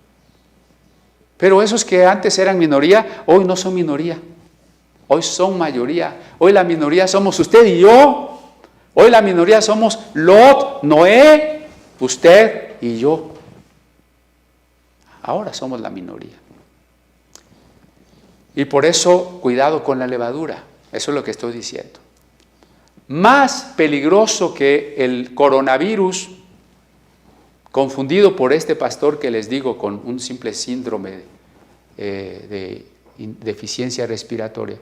Speaker 1: Pero esos que antes eran minoría, hoy no son minoría. Hoy son mayoría. Hoy la minoría somos usted y yo. Hoy la minoría somos Lot, Noé, usted y yo. Ahora somos la minoría. Y por eso, cuidado con la levadura. Eso es lo que estoy diciendo. Más peligroso que el coronavirus, confundido por este pastor que les digo con un simple síndrome de deficiencia respiratoria.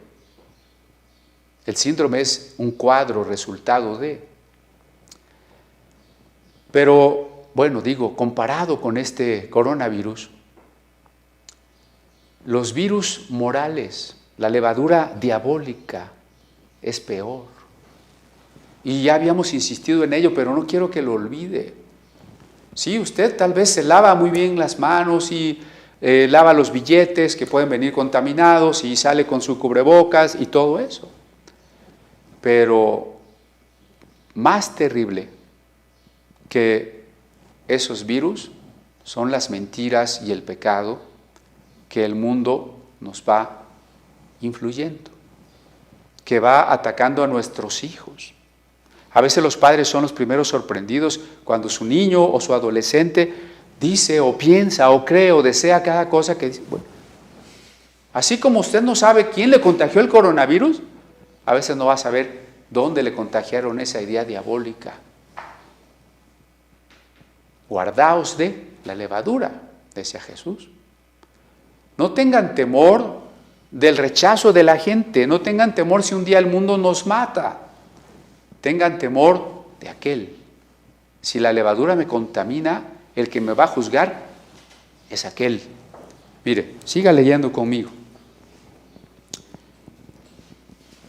Speaker 1: El síndrome es un cuadro resultado de. Pero, bueno, digo, comparado con este coronavirus, los virus morales, la levadura diabólica es peor. Y ya habíamos insistido en ello, pero no quiero que lo olvide. Sí, usted tal vez se lava muy bien las manos y lava los billetes que pueden venir contaminados y sale con su cubrebocas y todo eso. Pero más terrible que esos virus son las mentiras y el pecado que el mundo nos va influyendo, que va atacando a nuestros hijos. A veces los padres son los primeros sorprendidos cuando su niño o su adolescente dice o piensa o cree o desea cada cosa que dice. Bueno, así como usted no sabe quién le contagió el coronavirus, a veces no va a saber dónde le contagiaron esa idea diabólica. Guardaos de la levadura, decía Jesús. No tengan temor del rechazo de la gente, no tengan temor si un día el mundo nos mata. Tengan temor de aquel. Si la levadura me contamina, el que me va a juzgar es aquel. Mire, siga leyendo conmigo.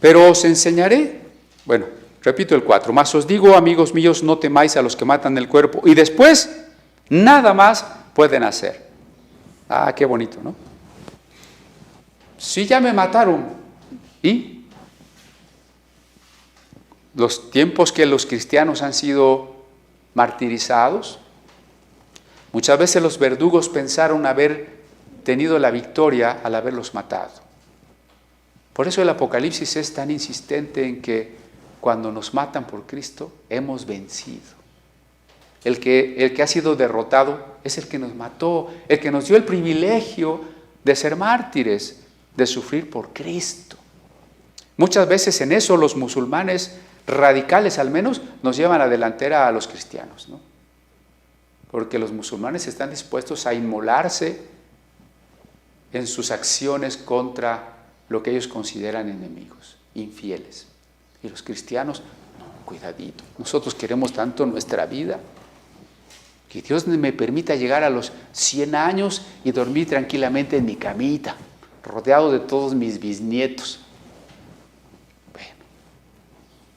Speaker 1: Pero os enseñaré, bueno, repito el 4, mas os digo, amigos míos, no temáis a los que matan el cuerpo, y después nada más pueden hacer. Ah, qué bonito, ¿no? Si ya me mataron, ¿y? Los tiempos que los cristianos han sido martirizados, muchas veces los verdugos pensaron haber tenido la victoria al haberlos matado. Por eso el Apocalipsis es tan insistente en que cuando nos matan por Cristo, hemos vencido. El que ha sido derrotado es el que nos mató, el que nos dio el privilegio de ser mártires, de sufrir por Cristo. Muchas veces en eso los musulmanes radicales al menos nos llevan a la delantera a los cristianos, ¿no? Porque los musulmanes están dispuestos a inmolarse en sus acciones contra lo que ellos consideran enemigos, infieles. Y los cristianos, no, cuidadito, nosotros queremos tanto nuestra vida, que Dios me permita llegar a los 100 años y dormir tranquilamente en mi camita, rodeado de todos mis bisnietos. Bueno,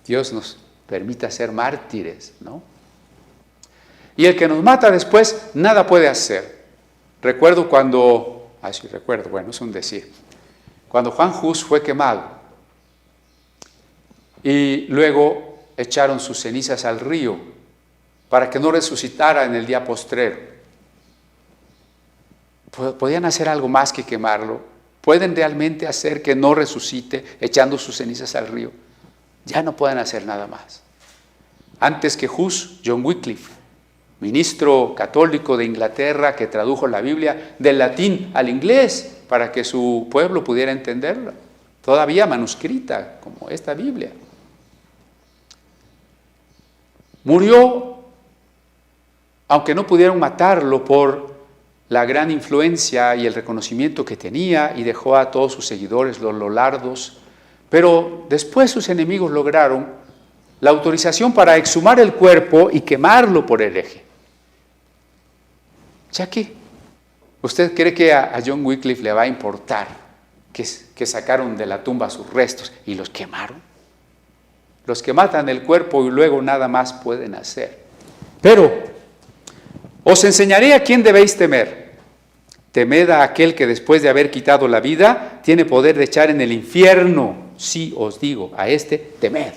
Speaker 1: Dios nos permita ser mártires, ¿no? Y el que nos mata después, nada puede hacer. Recuerdo cuando, bueno, es un decir, cuando Juan Hus fue quemado y luego echaron sus cenizas al río para que no resucitara en el día postrero. ¿Podían hacer algo más que quemarlo? ¿Pueden realmente hacer que no resucite echando sus cenizas al río? Ya no pueden hacer nada más. Antes que Hus, John Wycliffe, ministro católico de Inglaterra que tradujo la Biblia del latín al inglés para que su pueblo pudiera entenderla, todavía manuscrita como esta Biblia. Murió, aunque no pudieron matarlo por la gran influencia y el reconocimiento que tenía, y dejó a todos sus seguidores, los lollardos, pero después sus enemigos lograron la autorización para exhumar el cuerpo y quemarlo por hereje. ¿Ya qué? ¿Usted cree que a John Wycliffe le va a importar que sacaron de la tumba sus restos y los quemaron? Los que matan el cuerpo y luego nada más pueden hacer. Pero os enseñaré a quién debéis temer. Temed a aquel que después de haber quitado la vida tiene poder de echar en el infierno. Sí os digo, a este temed.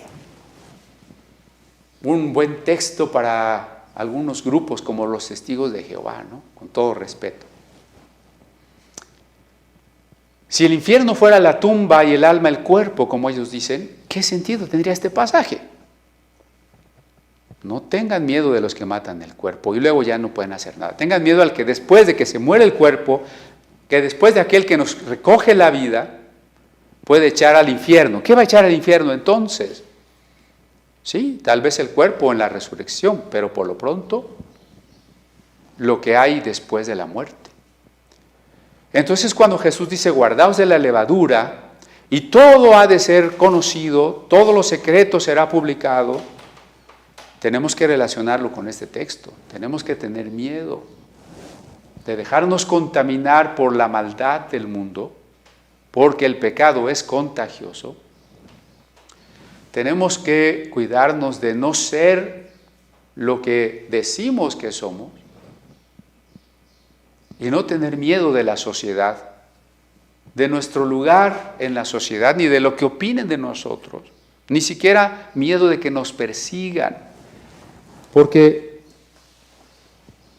Speaker 1: Un buen texto para algunos grupos como los testigos de Jehová, ¿no? Con todo respeto. Si el infierno fuera la tumba y el alma el cuerpo, como ellos dicen, ¿qué sentido tendría este pasaje? No tengan miedo de los que matan el cuerpo y luego ya no pueden hacer nada. Tengan miedo al que después de que se muere el cuerpo, que después de aquel que nos recoge la vida, puede echar al infierno. ¿Qué va a echar al infierno entonces? Sí, tal vez el cuerpo en la resurrección, pero por lo pronto, lo que hay después de la muerte. Entonces cuando Jesús dice, guardaos de la levadura, y todo ha de ser conocido, todo lo secreto será publicado, tenemos que relacionarlo con este texto. Tenemos que tener miedo de dejarnos contaminar por la maldad del mundo, porque el pecado es contagioso. Tenemos que cuidarnos de no ser lo que decimos que somos y no tener miedo de la sociedad, de nuestro lugar en la sociedad, ni de lo que opinen de nosotros, ni siquiera miedo de que nos persigan. Porque,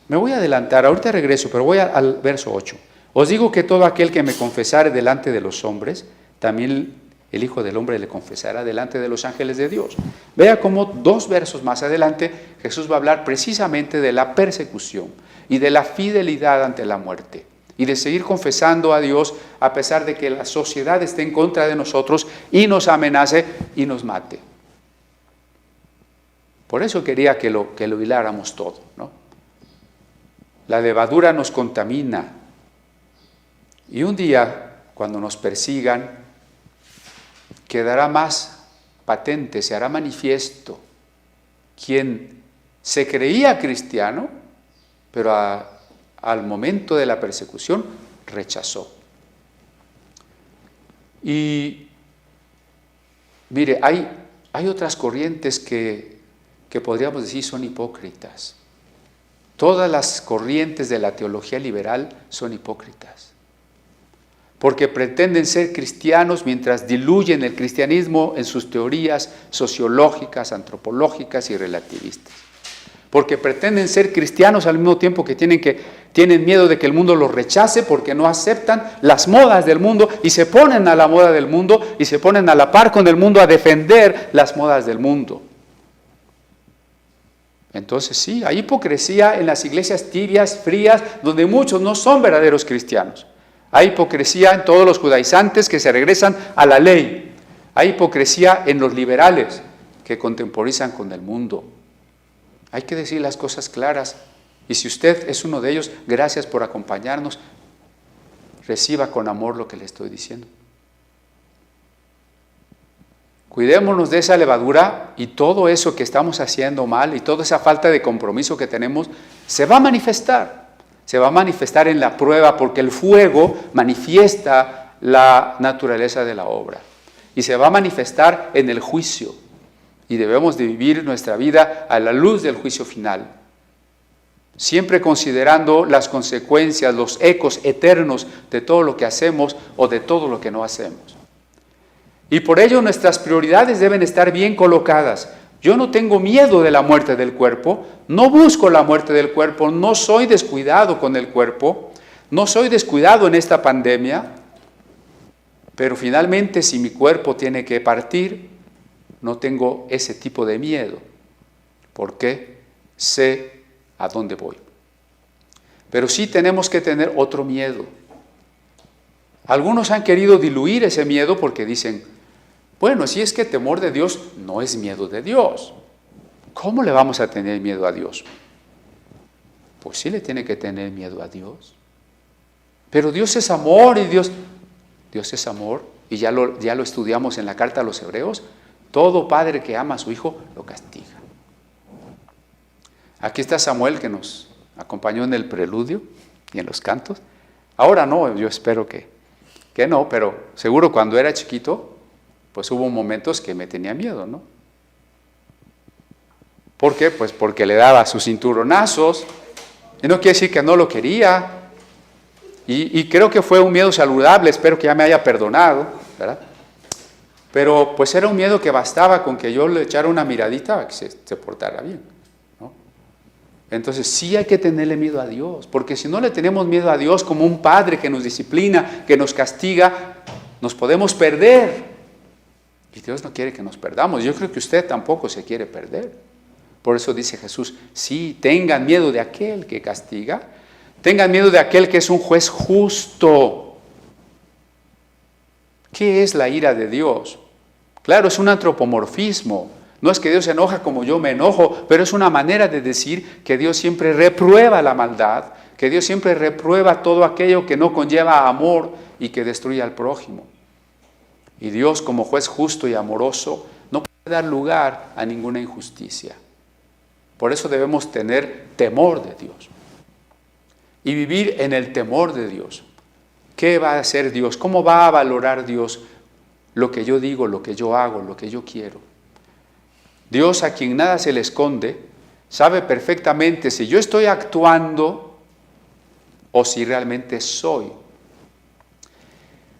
Speaker 1: me voy a adelantar, ahorita regreso, pero voy al verso 8. Os digo que todo aquel que me confesare delante de los hombres, también el Hijo del Hombre le confesará delante de los ángeles de Dios. Vea cómo 2 versos más adelante Jesús va a hablar precisamente de la persecución y de la fidelidad ante la muerte y de seguir confesando a Dios a pesar de que la sociedad esté en contra de nosotros y nos amenace y nos mate. Por eso quería que lo hiláramos todo, ¿no? La levadura nos contamina y un día, cuando nos persigan, quedará más patente, se hará manifiesto quien se creía cristiano, pero al momento de la persecución rechazó. Y mire, hay otras corrientes que podríamos decir son hipócritas. Todas las corrientes de la teología liberal son hipócritas, porque pretenden ser cristianos mientras diluyen el cristianismo en sus teorías sociológicas, antropológicas y relativistas. Porque pretenden ser cristianos al mismo tiempo que tienen miedo de que el mundo los rechace, porque no aceptan las modas del mundo y se ponen a la moda del mundo y se ponen a la par con el mundo a defender las modas del mundo. Entonces sí, hay hipocresía en las iglesias tibias, frías, donde muchos no son verdaderos cristianos. Hay hipocresía en todos los judaizantes que se regresan a la ley. Hay hipocresía en los liberales que contemporizan con el mundo. Hay que decir las cosas claras. Y si usted es uno de ellos, gracias por acompañarnos. Reciba con amor lo que le estoy diciendo. Cuidémonos de esa levadura y todo eso que estamos haciendo mal y toda esa falta de compromiso que tenemos se va a manifestar. Se va a manifestar en la prueba porque el fuego manifiesta la naturaleza de la obra. Y se va a manifestar en el juicio. Y debemos de vivir nuestra vida a la luz del juicio final. Siempre considerando las consecuencias, los ecos eternos de todo lo que hacemos o de todo lo que no hacemos. Y por ello nuestras prioridades deben estar bien colocadas. Yo no tengo miedo de la muerte del cuerpo, no busco la muerte del cuerpo, no soy descuidado con el cuerpo, no soy descuidado en esta pandemia, pero finalmente si mi cuerpo tiene que partir, no tengo ese tipo de miedo, porque sé a dónde voy. Pero sí tenemos que tener otro miedo. Algunos han querido diluir ese miedo porque dicen, bueno, si es que temor de Dios no es miedo de Dios. ¿Cómo le vamos a tener miedo a Dios? Pues sí le tiene que tener miedo a Dios. Pero Dios es amor y Dios es amor. Y ya lo estudiamos en la carta a los Hebreos. Todo padre que ama a su hijo lo castiga. Aquí está Samuel que nos acompañó en el preludio y en los cantos. Ahora no, yo espero que no, pero seguro cuando era chiquito, pues hubo momentos que me tenía miedo, ¿no? ¿Por qué? Pues porque le daba sus cinturonazos, y no quiere decir que no lo quería, y creo que fue un miedo saludable, espero que ya me haya perdonado, ¿verdad? Pero pues era un miedo que bastaba con que yo le echara una miradita a que se portara bien, ¿no? Entonces sí hay que tenerle miedo a Dios, porque si no le tenemos miedo a Dios como un padre que nos disciplina, que nos castiga, nos podemos perder. Y Dios no quiere que nos perdamos. Yo creo que usted tampoco se quiere perder. Por eso dice Jesús, sí, tengan miedo de aquel que castiga, tengan miedo de aquel que es un juez justo. ¿Qué es la ira de Dios? Claro, es un antropomorfismo. No es que Dios se enoja como yo me enojo, pero es una manera de decir que Dios siempre reprueba la maldad, que Dios siempre reprueba todo aquello que no conlleva amor y que destruye al prójimo. Y Dios, como juez justo y amoroso, no puede dar lugar a ninguna injusticia. Por eso debemos tener temor de Dios y vivir en el temor de Dios. ¿Qué va a hacer Dios? ¿Cómo va a valorar Dios lo que yo digo, lo que yo hago, lo que yo quiero? Dios, a quien nada se le esconde, sabe perfectamente si yo estoy actuando o si realmente soy.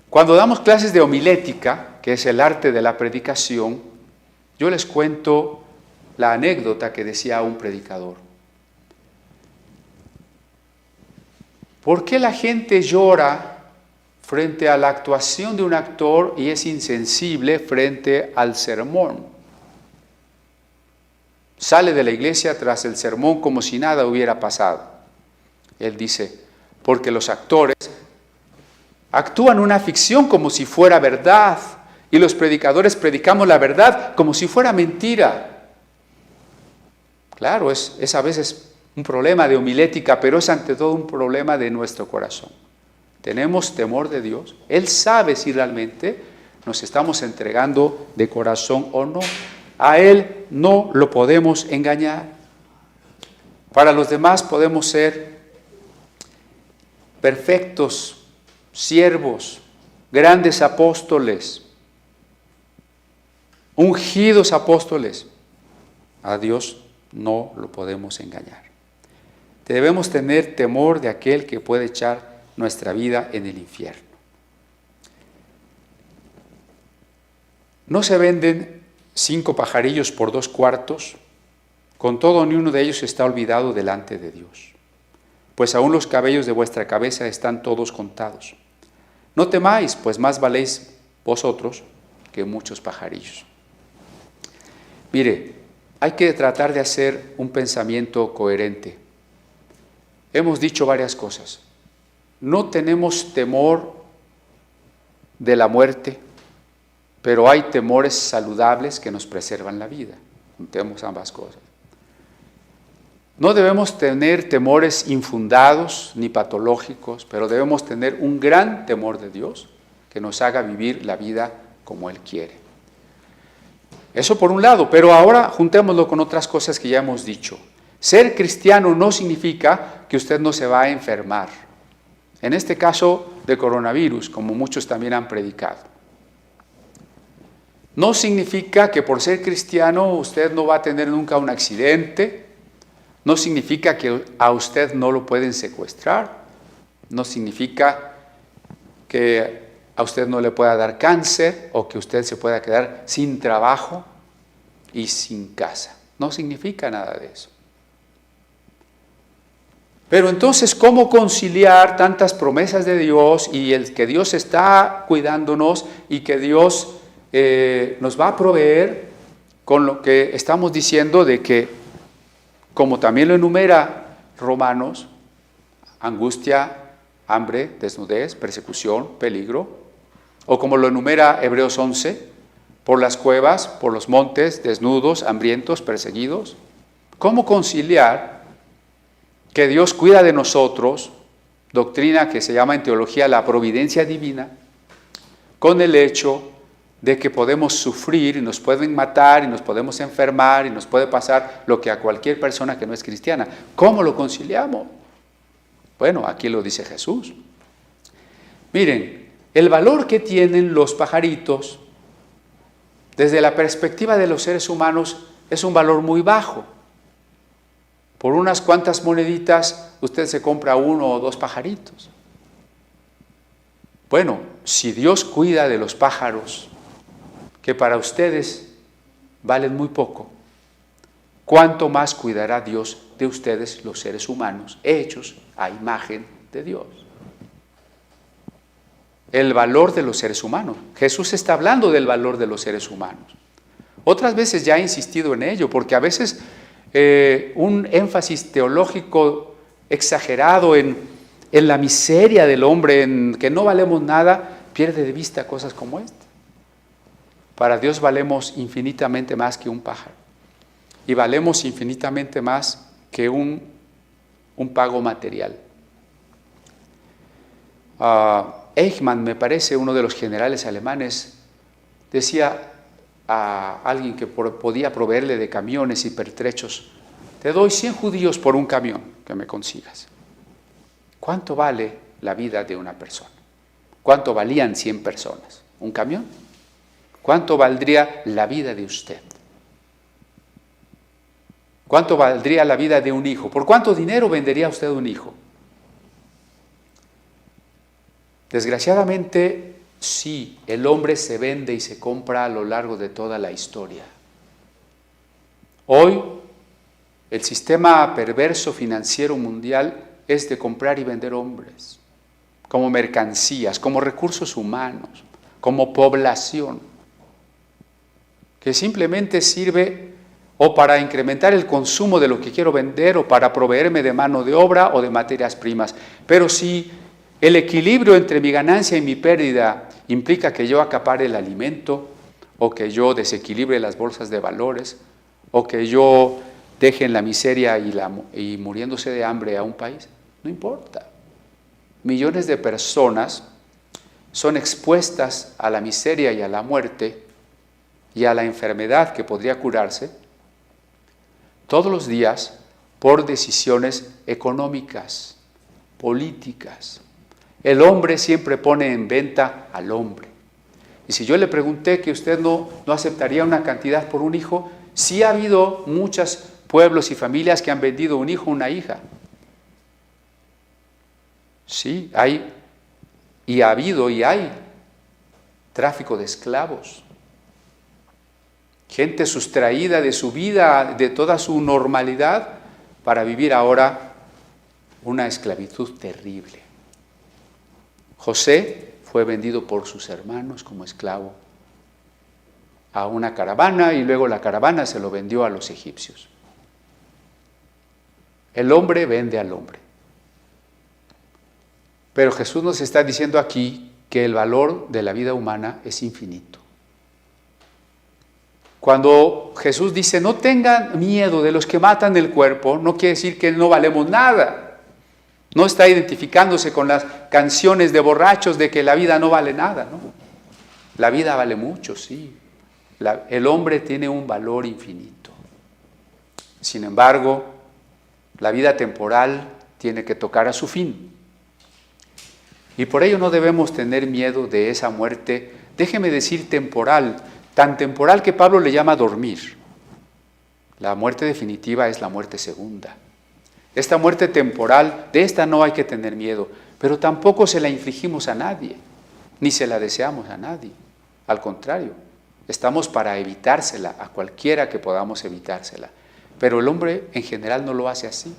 Speaker 1: Cuando damos clases de homilética, que es el arte de la predicación, yo les cuento la anécdota que decía un predicador. ¿Por qué la gente llora frente a la actuación de un actor y es insensible frente al sermón? Sale de la iglesia tras el sermón como si nada hubiera pasado. Él dice, porque los actores actúan una ficción como si fuera verdad y los predicadores predicamos la verdad como si fuera mentira. Claro, es a veces un problema de homilética, pero es ante todo un problema de nuestro corazón. Tenemos temor de Dios. Él sabe si realmente nos estamos entregando de corazón o no. A Él no lo podemos engañar. Para los demás podemos ser perfectos, siervos, grandes apóstoles, ungidos apóstoles. A Dios no lo podemos engañar. Debemos tener temor de aquel que puede echar nuestra vida en el infierno. No se venden 5 pajarillos por 2 cuartos, con todo ni uno de ellos está olvidado delante de Dios. Pues aún los cabellos de vuestra cabeza están todos contados. No temáis, pues más valéis vosotros que muchos pajarillos. Mire, hay que tratar de hacer un pensamiento coherente. Hemos dicho varias cosas. No tenemos temor de la muerte, pero hay temores saludables que nos preservan la vida. Juntemos ambas cosas. No debemos tener temores infundados ni patológicos, pero debemos tener un gran temor de Dios que nos haga vivir la vida como Él quiere. Eso por un lado, pero ahora juntémoslo con otras cosas que ya hemos dicho. Ser cristiano no significa que usted no se va a enfermar. En este caso de coronavirus, como muchos también han predicado. No significa que por ser cristiano usted no va a tener nunca un accidente. No significa que a usted no lo pueden secuestrar. No significa que a usted no le pueda dar cáncer o que usted se pueda quedar sin trabajo y sin casa. No significa nada de eso. Pero entonces, ¿cómo conciliar tantas promesas de Dios y el que Dios está cuidándonos y que Dios nos va a proveer con lo que estamos diciendo de que, como también lo enumera Romanos, angustia, hambre, desnudez, persecución, peligro, o como lo enumera Hebreos 11, por las cuevas, por los montes, desnudos, hambrientos, perseguidos? ¿Cómo conciliar que Dios cuida de nosotros, doctrina que se llama en teología la providencia divina, con el hecho de que podemos sufrir y nos pueden matar y nos podemos enfermar y nos puede pasar lo que a cualquier persona que no es cristiana? ¿Cómo lo conciliamos? Bueno, aquí lo dice Jesús. Miren, el valor que tienen los pajaritos, desde la perspectiva de los seres humanos, es un valor muy bajo. Por unas cuantas moneditas, usted se compra 1 o 2 pajaritos. Bueno, si Dios cuida de los pájaros, que para ustedes valen muy poco, ¿cuánto más cuidará Dios de ustedes, los seres humanos, hechos a imagen de Dios? El valor de los seres humanos. Jesús está hablando del valor de los seres humanos. Otras veces ya he insistido en ello, porque a veces un énfasis teológico exagerado en la miseria del hombre, en que no valemos nada, pierde de vista cosas como esta. Para Dios valemos infinitamente más que un pájaro, y valemos infinitamente más que un pago material. Eichmann, me parece, uno de los generales alemanes, decía a alguien que podía proveerle de camiones y pertrechos: te doy 100 judíos por un camión que me consigas. ¿Cuánto vale la vida de una persona? ¿Cuánto valían 100 personas? ¿Un camión? ¿Cuánto valdría la vida de usted? ¿Cuánto valdría la vida de un hijo? ¿Por cuánto dinero vendería usted un hijo? Desgraciadamente, sí, el hombre se vende y se compra a lo largo de toda la historia. Hoy, el sistema perverso financiero mundial es de comprar y vender hombres, como mercancías, como recursos humanos, como población, que simplemente sirve o para incrementar el consumo de lo que quiero vender, o para proveerme de mano de obra o de materias primas. Pero si el equilibrio entre mi ganancia y mi pérdida implica que yo acapare el alimento, o que yo desequilibre las bolsas de valores, o que yo deje en la miseria y muriéndose de hambre a un país, no importa. Millones de personas son expuestas a la miseria y a la muerte y a la enfermedad que podría curarse todos los días por decisiones económicas, políticas. El hombre siempre pone en venta al hombre. Y si yo le pregunté que usted no aceptaría una cantidad por un hijo, sí ha habido muchos pueblos y familias que han vendido un hijo o una hija. Sí, hay, y ha habido y hay tráfico de esclavos. Gente sustraída de su vida, de toda su normalidad, para vivir ahora una esclavitud terrible. José fue vendido por sus hermanos como esclavo a una caravana, y luego la caravana se lo vendió a los egipcios. El hombre vende al hombre. Pero Jesús nos está diciendo aquí que el valor de la vida humana es infinito. Cuando Jesús dice no tengan miedo de los que matan el cuerpo, no quiere decir que no valemos nada. No está identificándose con las canciones de borrachos de que la vida no vale nada, ¿no? La vida vale mucho, sí. El hombre tiene un valor infinito. Sin embargo, la vida temporal tiene que tocar a su fin. Y por ello no debemos tener miedo de esa muerte, déjeme decir temporal, tan temporal que Pablo le llama dormir. La muerte definitiva es la muerte segunda. Esta muerte temporal, de esta no hay que tener miedo, pero tampoco se la infligimos a nadie, ni se la deseamos a nadie. Al contrario, estamos para evitársela a cualquiera que podamos evitársela. Pero el hombre en general no lo hace así.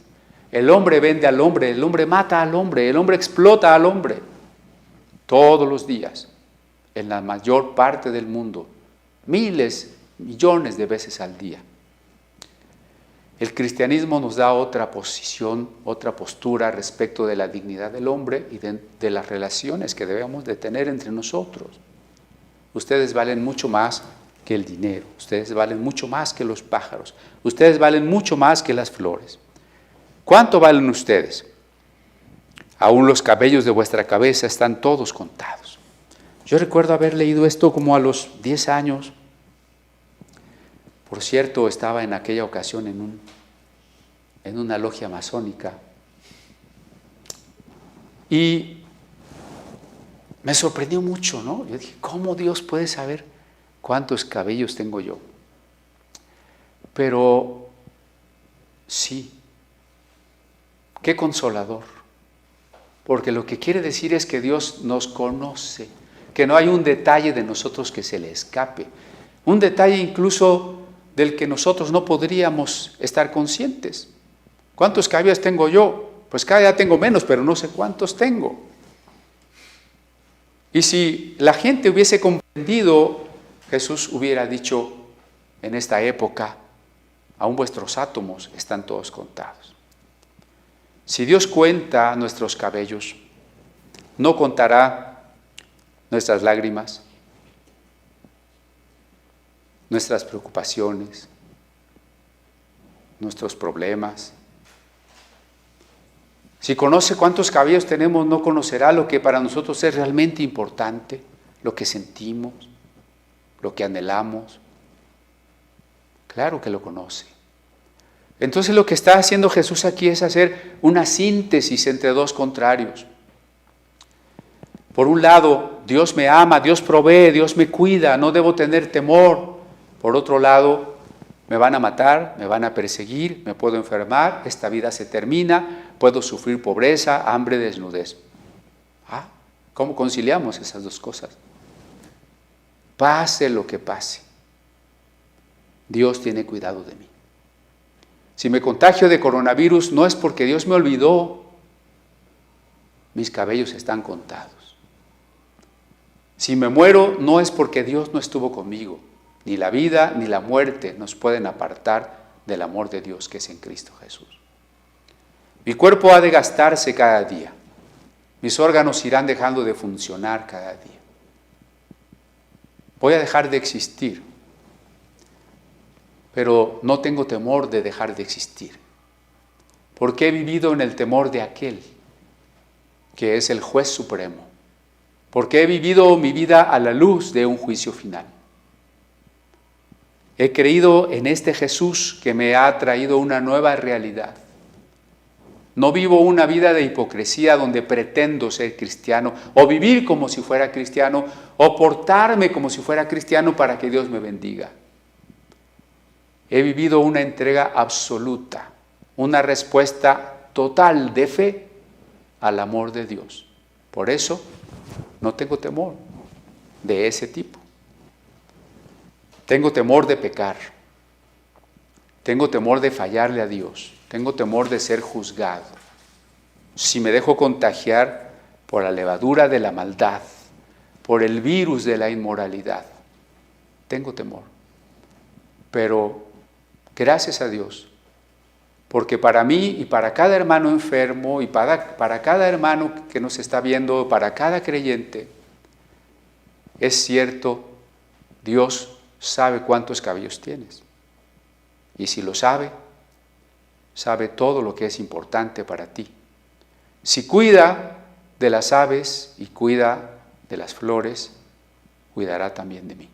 Speaker 1: El hombre vende al hombre, el hombre mata al hombre, el hombre explota al hombre. Todos los días, en la mayor parte del mundo, miles, millones de veces al día. El cristianismo nos da otra posición, otra postura respecto de la dignidad del hombre y de las relaciones que debemos de tener entre nosotros. Ustedes valen mucho más que el dinero, ustedes valen mucho más que los pájaros, ustedes valen mucho más que las flores. ¿Cuánto valen ustedes? Aún los cabellos de vuestra cabeza están todos contados. Yo recuerdo haber leído esto como a los 10 años. Por cierto, estaba en aquella ocasión en una logia masónica. Y Me sorprendió mucho, ¿no? Yo dije, ¿cómo Dios puede saber cuántos cabellos tengo yo? Pero sí, qué consolador. Porque lo que quiere decir es que Dios nos conoce, que no hay un detalle de nosotros que se le escape. Un detalle incluso del que nosotros no podríamos estar conscientes. ¿Cuántos cabellos tengo yo? Pues cada día tengo menos, pero no sé cuántos tengo. Y si la gente hubiese comprendido, Jesús hubiera dicho en esta época, aún vuestros átomos están todos contados. Si Dios cuenta nuestros cabellos, no contará nuestras lágrimas, nuestras preocupaciones, nuestros problemas. Si conoce cuántos cabellos tenemos, no conocerá lo que para nosotros es realmente importante, lo que sentimos, lo que anhelamos. Claro que lo conoce. Entonces lo que está haciendo Jesús aquí es hacer una síntesis entre dos contrarios. Por un lado, Dios me ama, Dios provee, Dios me cuida, no debo tener temor. Por otro lado, me van a matar, me van a perseguir, me puedo enfermar, esta vida se termina, puedo sufrir pobreza, hambre, desnudez. ¿Cómo conciliamos esas dos cosas? Pase lo que pase, Dios tiene cuidado de mí. Si me contagio de coronavirus, no es porque Dios me olvidó, mis cabellos están contados. Si me muero, no es porque Dios no estuvo conmigo. Ni la vida ni la muerte nos pueden apartar del amor de Dios que es en Cristo Jesús. Mi cuerpo ha de gastarse cada día. Mis órganos irán dejando de funcionar cada día. Voy a dejar de existir, pero no tengo temor de dejar de existir, porque he vivido en el temor de aquel que es el juez supremo, porque he vivido mi vida a la luz de un juicio final. He creído en este Jesús que me ha traído una nueva realidad. No vivo una vida de hipocresía donde pretendo ser cristiano, o vivir como si fuera cristiano, o portarme como si fuera cristiano para que Dios me bendiga. He vivido una entrega absoluta, una respuesta total de fe al amor de Dios. Por eso no tengo temor de ese tipo. Tengo temor de pecar, tengo temor de fallarle a Dios, tengo temor de ser juzgado. Si me dejo contagiar por la levadura de la maldad, por el virus de la inmoralidad, tengo temor. Pero gracias a Dios, porque para mí y para cada hermano enfermo y para cada hermano que nos está viendo, para cada creyente, es cierto, Dios sabe cuántos cabellos tienes. Y si lo sabe, sabe todo lo que es importante para ti. Si cuida de las aves y cuida de las flores, cuidará también de mí.